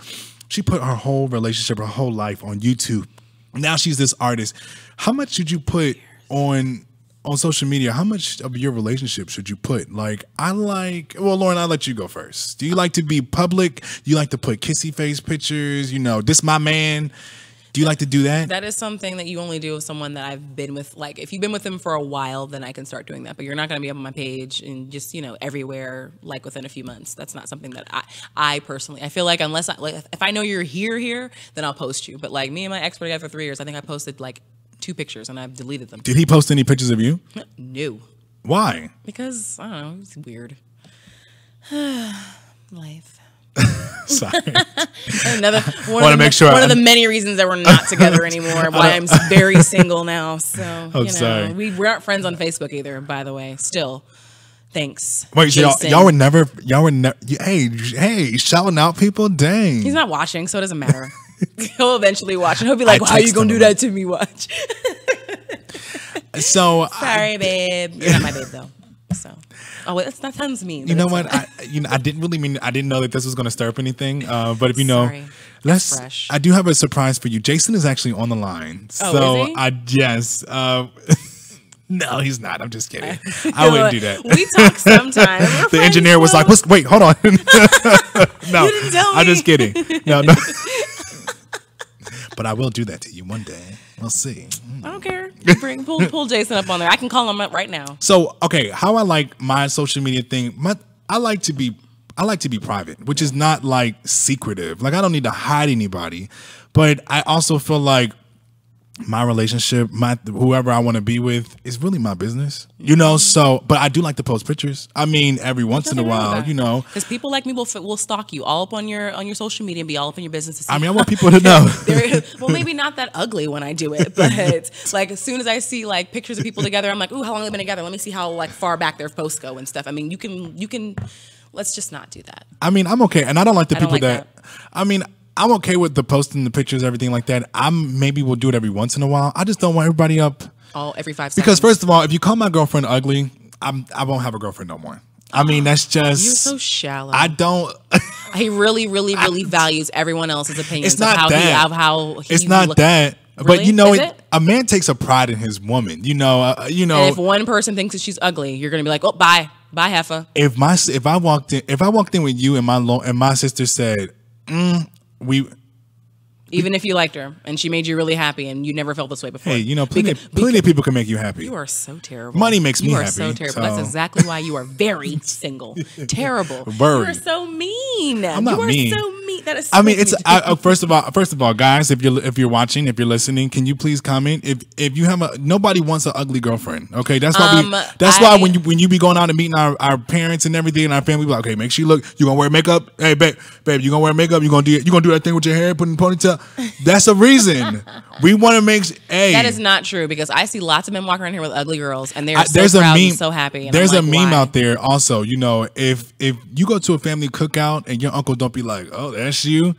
she put her whole relationship, her whole life on YouTube. Now she's this artist. How much should you put on social media? How much of your relationship should you put? Like, Lauren, I'll let you go first. Do you like to be public? Do you like to put kissy face pictures? You know, this my man. Do you like to do that? That is something that you only do with someone that I've been with. Like, if you've been with them for a while, then I can start doing that. But you're not going to be up on my page and just, everywhere, like, within a few months. That's not something that I personally, I feel like unless, if I know you're here, then I'll post you. But, like, me and my ex were together for 3 years. I think I posted, like, 2 pictures and I've deleted them. Did he post any pictures of you? No. Why? Because, I don't know, it's weird. Life. Sorry. One make sure of the many reasons that we're not together anymore. Why I'm very single now. So sorry. we aren't friends on Facebook either. By the way, still. Thanks. Wait, so Jason. y'all were never. Hey, shouting out people. Dang. He's not watching, so it doesn't matter. He'll eventually watch, and he'll be like, "How are you text gonna him. do that to me? Watch." So Sorry, babe. You're not my babe though. So. Oh, wait, that sounds mean. you know what? I didn't really mean. I didn't know that this was going to stir up anything. But if you know, Sorry. That's fresh. I do have a surprise for you. Jason is actually on the line. Oh, So is he? yes. No, he's not. I'm just kidding. I wouldn't do that. We talk sometimes. We're The engineer was like, friends, "Wait, hold on." No, You didn't tell I'm me. just kidding. No. But I will do that to you one day. We'll see. I don't care. Pull Jason up on there. I can call him up right now. So, okay, how I like my social media thing, I like to be private, which is not like secretive. Like I don't need to hide anybody, but I also feel like my relationship, whoever I want to be with is really my business, so, but I do like to post pictures. I mean, every once in a while, Because people like me will stalk you all up on your social media and be all up in your business. To see I mean, I want people to know. well, maybe not that ugly when I do it, but like as soon as I see like pictures of people together, I'm like, ooh, how long have they been together? Let me see how like far back their posts go and stuff. I mean, you can. Let's just not do that. I mean, I'm okay. And I don't like the I don't people like that, I mean, I'm okay with the posting the pictures, everything like that. Maybe we'll do it every once in a while. I just don't want everybody up. Every 5 seconds. Because first of all, if you call my girlfriend ugly, I won't have a girlfriend no more. I mean, that's just. You're so shallow. I don't. He really, really, really values everyone else's opinions. It's not of how that. It's it's not that. Really? But a man takes a pride in his woman. And if one person thinks that she's ugly, you're gonna be like, oh, bye, heffa. If I walked in with you and my sister said, Even if you liked her and she made you really happy and you never felt this way before. Hey, you know, plenty of people can make you happy. You are so terrible. Money makes me happy. You are so terrible. That's exactly why you are very single. Terrible. Worried. You are so mean. I'm not mean. You are so mean. That is so I mean, it's mean. first of all, guys, if you're watching, if you're listening, can you please comment if you have nobody wants an ugly girlfriend. Okay, that's why when you be going out and meeting our parents and everything and our family, be like, okay, make sure you gonna wear makeup. Hey, babe, you gonna wear makeup. You gonna do that thing with your hair, putting ponytail. That's a reason. We want to make. Hey, that is not true because I see lots of men walking around here with ugly girls and they're so proud and so happy. And there's I'm like, a meme why? out there also. You know, if you go to a family cookout and your uncle don't be like, oh, that's you.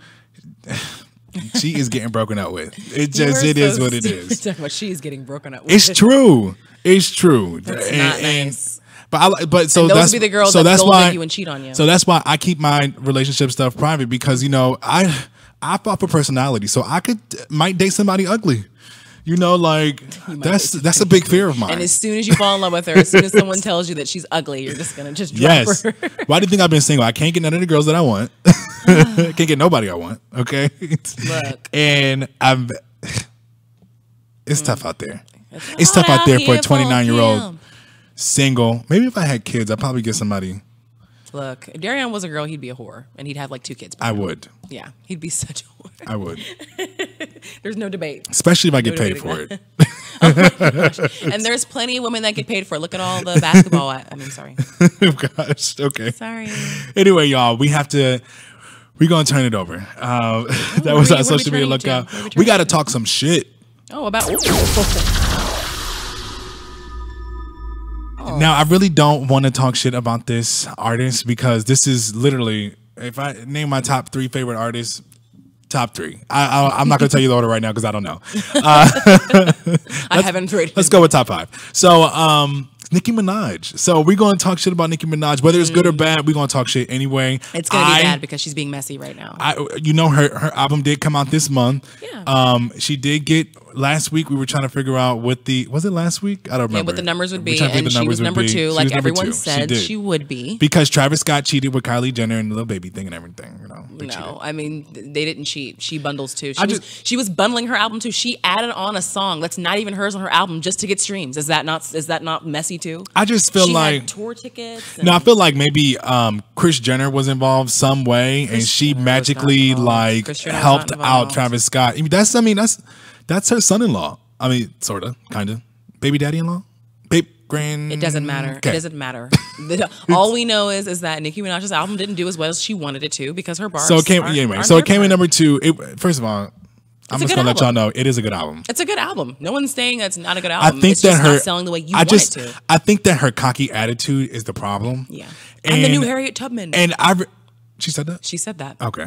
She is getting broken up with. It is what it is. Talking about she's getting broken up with. It's true. It's true. That's not nice. But so and those that's would be the girls so that that's gold why dig you and cheat on you. So that's why I keep my relationship stuff private because I fought for personality, so I might date somebody ugly. You know, like that's a big fear of mine. And as soon as you fall in love with her, as soon as someone tells you that she's ugly, you're just gonna drop her. Why do you think I've been single? I can't get none of the girls that I want. Can't get nobody I want. Okay. Look. And it's tough out there. It's tough out there for a 29-year-old single. Maybe if I had kids, I'd probably get somebody. Look, if Darion was a girl, he'd be a whore, and he'd have like 2 kids. I would. Yeah, he'd be such a whore. I would. There's no debate. Especially if I get paid for it. Oh my gosh. And there's plenty of women that get paid for it. Look at all the basketball. Sorry. Oh gosh. Okay. Sorry. Anyway, y'all, we're gonna turn it over. That was our social media lookout. We got to talk some shit. Oh, about. Now, I really don't want to talk shit about this artist because this is literally, if I name my top 3 favorite artists, top 3. I'm not going to tell you the order right now because I don't know. I haven't rated. Let's go with top 5. So, Nicki Minaj. So we're going to talk shit about Nicki Minaj. Whether it's good or bad, we're going to talk shit anyway. It's going to be bad because she's being messy right now. Her album did come out this month. Yeah. She did get, last week we were trying to figure out was it last week? I don't remember. Yeah, what the numbers would be. And she was number 2, like everyone said she would be. Because Travis Scott cheated with Kylie Jenner and the little baby thing and everything. No, I mean, they didn't cheat. She bundles too. She was bundling her album too. She added on a song that's not even hers on her album just to get streams. Is that not messy too? I just feel she like had tour tickets. No, I feel like maybe Kris Jenner was involved some way, and she magically helped out Travis Scott. That's her son-in-law. I mean, sorta, kinda, baby daddy-in-law, It doesn't matter. Okay. It doesn't matter. All we know is that Nicki Minaj's album didn't do as well as she wanted it to because her bars. So it came in number 2. First of all, I'm just gonna let y'all know it is a good album. It's a good album. No one's saying that's not a good album. I think it's just not selling the way you want it to. I think that her cocky attitude is the problem. Yeah, and the new Harriet Tubman. And she said that. She said that. Okay,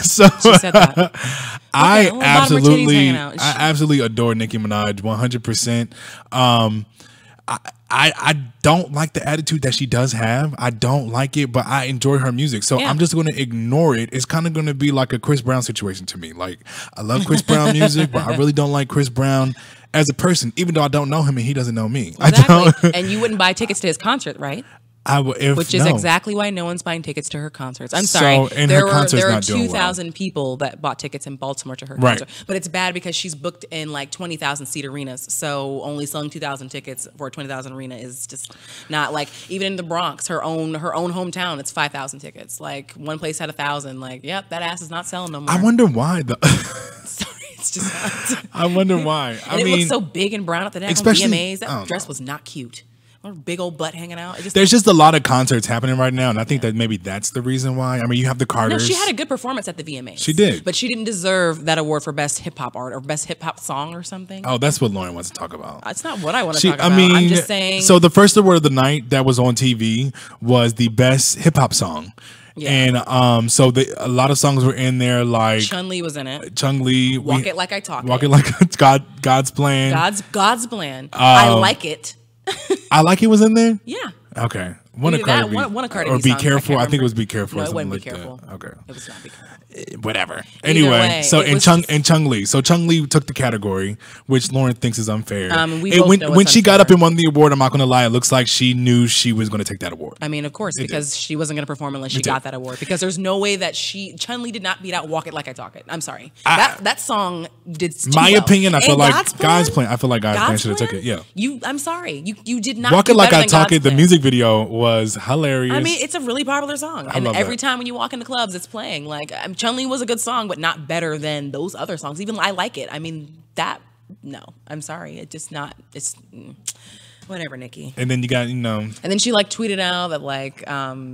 so she said that. I absolutely adore Nicki Minaj 100%. I don't like the attitude that she does have. I don't like it, but I enjoy her music. So I'm just going to ignore it. It's kind of going to be like a Chris Brown situation to me. Like, I love Chris Brown music, but I really don't like Chris Brown as a person, even though I don't know him and he doesn't know me. Exactly. And you wouldn't buy tickets to his concert, right? Which is exactly why no one's buying tickets to her concerts. I'm sorry. There are 2,000 people that bought tickets in Baltimore to her concert. But it's bad because she's booked in like 20,000 seat arenas. So only selling 2,000 tickets for a 20,000 arena is just not like, even in the Bronx, her own hometown, it's 5,000 tickets. Like one place had 1,000. Like, yep, that ass is not selling no more. I wonder why though. Sorry, it's just not. I wonder why. And it looked so big and brown at the VMAs. That dress was not cute. Big old butt hanging out. There's just a lot of concerts happening right now, and I think that maybe that's the reason why. I mean, you have the Carters. No, she had a good performance at the VMAs. She did, but she didn't deserve that award for best hip hop art or best hip hop song or something. Oh, that's what Lauren wants to talk about. That's not what I want to talk about. I'm just saying. So the first award of the night that was on TV was the best hip hop song. Yeah. And so a lot of songs were in there, like Chun-Li was in it. Chun-Li, Walk It Like I Talk It. Walk It Like God's Plan. God's Plan. I Like It. I Like It was in there? Yeah. Okay. One of Either that, Cardi B. one of Cardi Or B Be songs, Careful. I can't think it was remember. Be Careful. No, or it something wasn't Be like Careful. that. Okay. It was not Be Careful. Whatever. Anyway, way, so it and was Chung just- and Chung Lee. So Chung Lee took the category, which Lauren thinks is unfair. We And both when know when it's she got up unfair. and won the award, I'm not going to lie, it looks like she knew she was going to take that award. I mean, of course, because she wasn't going to perform unless she did. got that award. Because there's no way that Chun-Li did not beat out Walk It Like I Talk It. I'm sorry. That song did too My well. opinion, I feel And like God's Plan. I feel like God's Plan God's should have took Plan? it. Yeah. I'm sorry. You did not Walk do It Like better I than Talk God's It. The Plan. music video was hilarious. I mean, it's a really popular song, and love every that. time when you walk into clubs, it's playing. Like Chun-Li was a good song, but not better than those other songs. Even I like it. I mean, no, I'm sorry. It's just not. It's whatever, Nikki. and then you got And then she like tweeted out that like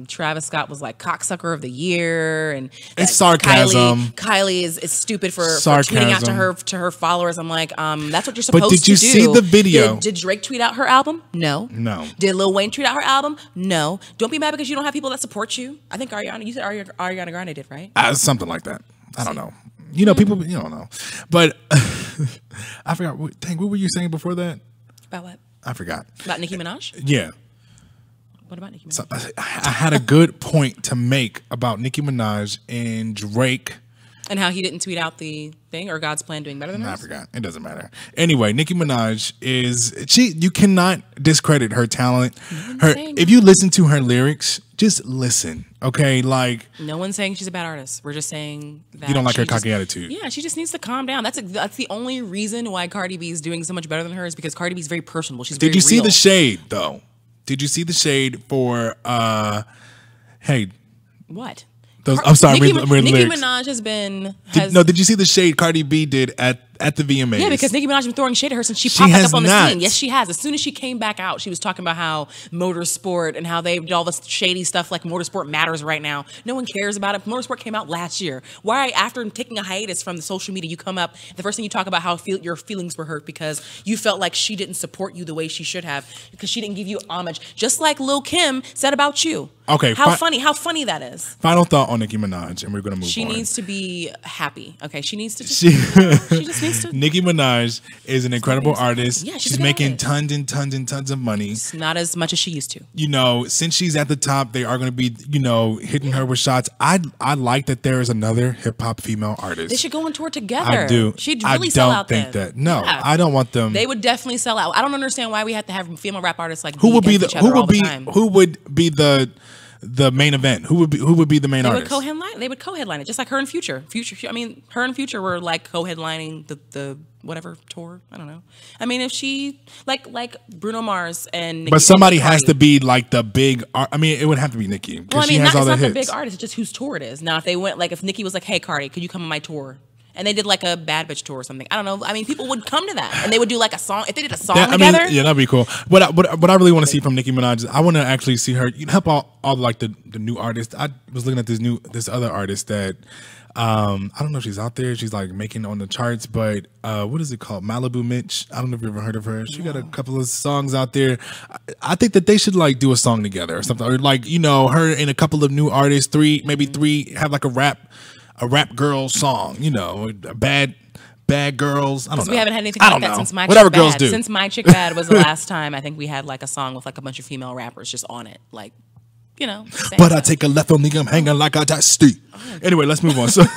Travis Scott was like cocksucker of the year, and that sarcasm. Kylie is stupid for tweeting out Sarcasm. to her followers. I'm like, that's what you're supposed to do. But did you see the video? Did Drake tweet out her album? No. No. Did Lil Wayne tweet out her album? No. Don't be mad because you don't have people that support you. I think you said Ariana Grande did, right? something like that. I don't know. You know, people. You don't know. But I forgot. Dang, what were you saying before that? About what? I forgot. About Nicki Minaj? Yeah. What about Nicki Minaj? So I had a good point to make about Nicki Minaj and Drake. And how he didn't tweet out the thing, or God's Plan doing better than I hers? forgot. It doesn't matter. Anyway, Nicki Minaj you cannot discredit her talent. saying If you listen to her lyrics, just listen. Okay, like No one's saying she's a bad artist. We're just saying that you don't like she her just- cocky attitude. Yeah, she just needs to calm down. That's the only reason why Cardi B is doing so much better than her is because Cardi B is very personable. She's Did very you see real. the shade though? Did you see the shade for hey, What? those I'm sorry, Nicki, I'm reading Nicki lyrics. Minaj has been Did you see the shade Cardi B did at the VMAs? Yeah, because Nicki Minaj has been throwing shade at her since she She popped back has up on the not. scene. Yes, she has. As soon as she came back out, she was talking about how motorsport and how they did all this shady stuff like motorsport matters right now. No one cares about it. Motorsport came out last year. Why, after taking a hiatus from the social media, you come up, the first thing you talk about how your feelings were hurt because you felt like she didn't support you the way she should have because she didn't give you homage, just like Lil Kim said about you. Okay, How funny that is. Final thought on Nicki Minaj, and we're gonna move She on. needs to be happy. Okay, she needs to just, She- she just needs to. Nicki Minaj is an incredible artist. Yeah, she's she's a good making artist. tons and tons and tons of money. Not as much as she used to. You know, since she's at the top, they are going to be, hitting her with shots. I like that there is another hip hop female artist. They should go on tour together. I do. She'd I really sell don't out think then. that. No, Yeah. I don't want them. They would definitely sell out. I don't understand why we have to have female rap artists like who would be against the each other all the time. who would be the main event? Who would be the main They would artist? co-headline. They would co-headline it, just like her and Future. I mean, her and Future were like co-headlining the whatever tour. I don't know. I mean, if she like Bruno Mars and Nicki, But somebody and has Cardi. to be like the big. I mean, it would have to be Nicki because Well, I she mean, has not, all it's the not the hits. big artist. It's just whose tour it is. Now, if they went like if Nicki was like, "Hey, Cardi, could you come on my tour?" And they did like a bad bitch tour or something. I don't know. I mean, people would come to that, and they would do like a song. If they did a song together, yeah, that'd be cool. What I really want to see from Nicki Minaj is I want to actually see her help all like the new artists. I was looking at this other artist that I don't know if she's out there. She's like making on the charts, but what is it called? Malibu Mitch. I don't know if you've ever heard of her. She got a couple of songs out there. I think that they should like do a song together or something, or like her and a couple of new artists, maybe three, have like a rap girl song. Bad girls. I don't know. we haven't had anything I like don't that know. since My Whatever Chick girls Bad. do. Since My Chick Bad was the last time I think we had like a song with like a bunch of female rappers just on it, like saying But I stuff. take a left on me, I'm hanging like a tasty. Anyway, let's move on. So, all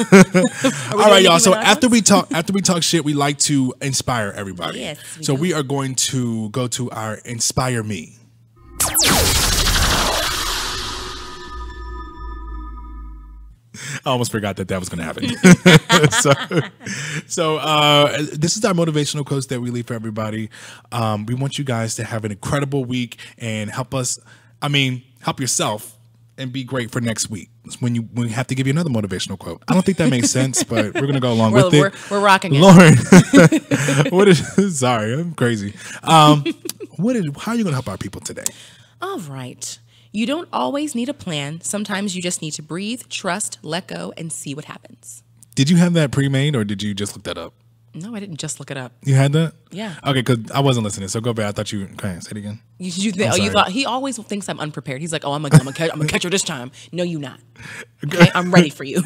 right, y'all. Nicki So Minaj after we talk shit, we like to inspire everybody. Yes, we so do. we are going to go to our Inspire Me. I almost forgot that was going to happen. so this is our motivational quotes that we leave for everybody. We want you guys to have an incredible week and help yourself and be great for next week. It's when we have to give you another motivational quote. I don't think that makes sense, but we're going to go along with it. We're rocking it. Lauren, sorry, I'm crazy. How are you going to help our people today? All right. You don't always need a plan. Sometimes you just need to breathe, trust, let go, and see what happens. Did you have that pre-made or did you just look that up? No, I didn't just look it up. You had that? Yeah. Okay, because I wasn't listening, so go back. I thought you... Okay, say it again. You sorry. thought he always thinks I'm unprepared. He's like, "Oh, I'm gonna catch her this time." No, you not. Okay, I'm ready for you.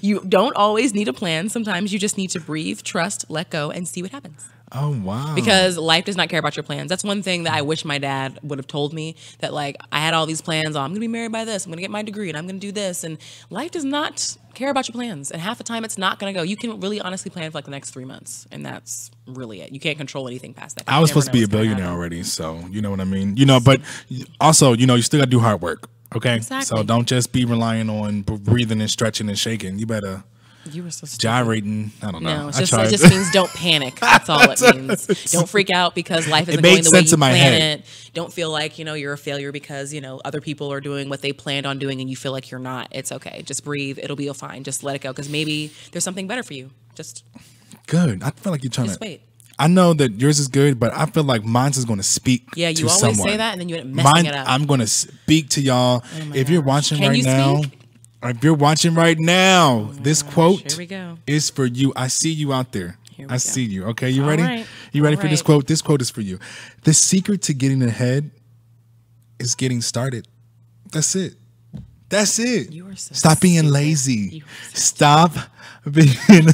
You don't always need a plan. Sometimes you just need to breathe, trust, let go, and see what happens. Oh, wow. Because life does not care about your plans. That's one thing that I wish my dad would have told me, that like I had all these plans. Oh, I'm going to be married by this. I'm going to get my degree and I'm going to do this. And life does not care about your plans. And half the time it's not going to go. You can really honestly plan for like the next 3 months. And that's really it. You can't control anything past that. I was supposed to be a billionaire already. So you know what I mean? You know, but also, you know, you still got to do hard work. Okay. Exactly. So don't just be relying on breathing and stretching and shaking. You better. You were so stupid. Gyrating. I don't know. No, it just means don't panic. That's all it means. Don't freak out because life isn't going the way you plan it. Don't feel like, you know, you're a failure because, you know, other people are doing what they planned on doing and you feel like you're not. It's okay. Just breathe. It'll be fine. Just let it go because maybe there's something better for you. Just good. I feel like you're trying just to wait. I know that yours is good, but I feel like mine's is going to speak. Yeah, you to always someone. say that and then you end up messing it up. I'm going to speak to y'all. If you're watching Can right you now. speak? If you're watching right now, this quote Here we go. is for you. I see you out there. I see you. Okay, you ready? Right. You ready All for this right. quote? This quote is for you. The secret to getting ahead is getting started. That's it. That's it. You are so Stop being stupid. lazy. You are so Stop being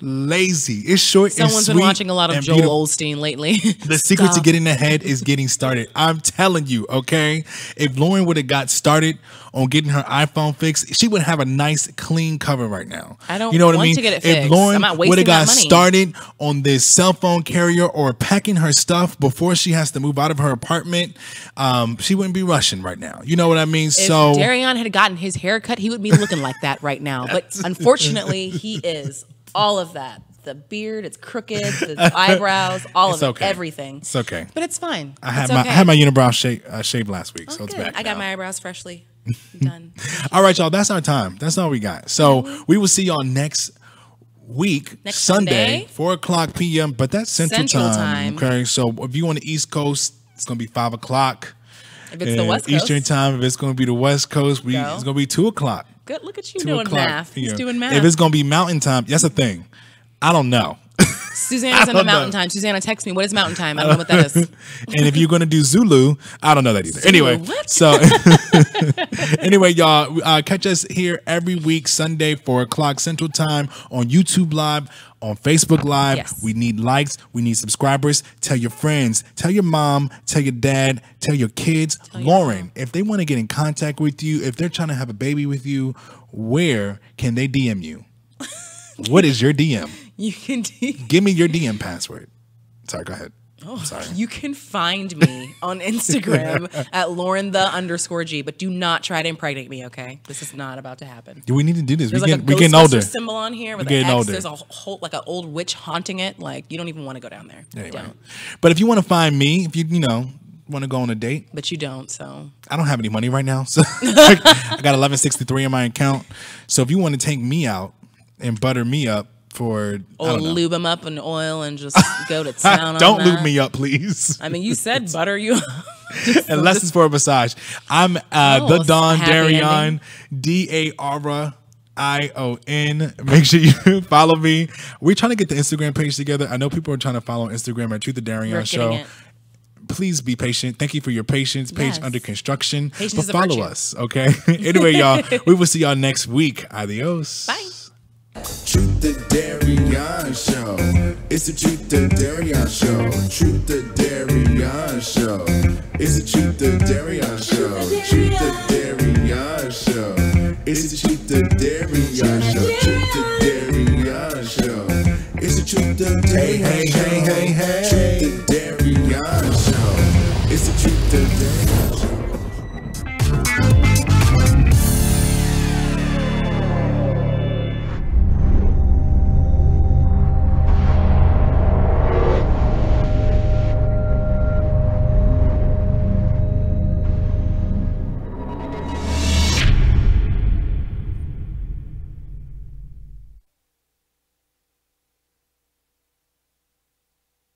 lazy. It's short Someone's and been sweet watching a lot of and Joel beautiful. Osteen lately. The secret to Stop. getting ahead is getting started. I'm telling you, okay? If Lauren would have got started on getting her iPhone fixed, she would have a nice, clean cover right now. I don't you know what I want mean? to get it If fixed. Lauren I'm not would have wasting got that money. started on this cell phone carrier or packing her stuff before she has to move out of her apartment, she wouldn't be rushing right now. You know what I mean? If So Darion had gotten his hair cut, he would be looking like that right now. But unfortunately, he is all of that. The beard, it's crooked, the eyebrows, all It's of it, okay. everything. It's okay. But it's fine. I had It's my okay. I had my unibrow shaved last week, so Oh, it's good. back. I got now. my eyebrows freshly done. All right, y'all. That's our time. That's all we got. So we will see y'all next week, Next Sunday, Sunday. 4:00 p.m. But that's Central Time. Okay. So if you on the East Coast, it's gonna be 5 o'clock. If it's the West Coast. Eastern time. If it's gonna be the West Coast, Go. it's gonna be 2 o'clock. Good. Look at you 2 doing o'clock math. He's p.m. doing math. If it's gonna be Mountain time, that's the thing. I don't know. Susanna's in don't the mountain know. time. Susanna, text me. What is mountain time? I don't know what that is. And if you're gonna do Zulu, I don't know that either. Anyway, what? so anyway, y'all, catch us here every week, Sunday, 4:00 Central Time on YouTube Live, on Facebook Live. Yes. We need likes, we need subscribers. Tell your friends, tell your mom, tell your dad, tell your kids. Lauren, if they want to get in contact with you, if they're trying to have a baby with you, where can they DM you? What is your DM? You can Give me your DM password. Sorry, go ahead. Sorry. You can find me on Instagram at Lauren_G, but do not try to impregnate me, okay? This is not about to happen. We need to do this. There's We like a getting older. Ghostbuster symbol on here with We're an getting X. older. There's a whole like an old witch haunting it. Like you don't even want to go down there. Anyway. Don't. But if you want to find me, if you want to go on a date, But you don't. So I don't have any money right now, so I got 1163 in my account. So if you want to take me out and butter me up for, I or don't know. lube them up in oil and just go to town. Don't on lube that. me up, please. I mean, you said butter you. Unless it's for a massage. I'm the Oh, Don happy Darion, Darion. Make sure you follow me. We're trying to get the Instagram page together. I know people are trying to follow Instagram at Truth the We're Darion Show. getting it. Please be patient. Thank you for your patience. Page Yes. under construction. Patience but is a follow virtue. us, okay? Anyway, y'all, we will see y'all next week. Adios. Bye. Truth the Darion Show. It's the Truth the Darion Show. Truth the Darion Show. It's the Truth the Darion Show. Truth the Darion Show. It's the Truth the Darion Show. Truth the Darion Show. It's the Truth the Darion Show. Hey, hey, hey, hey, hey.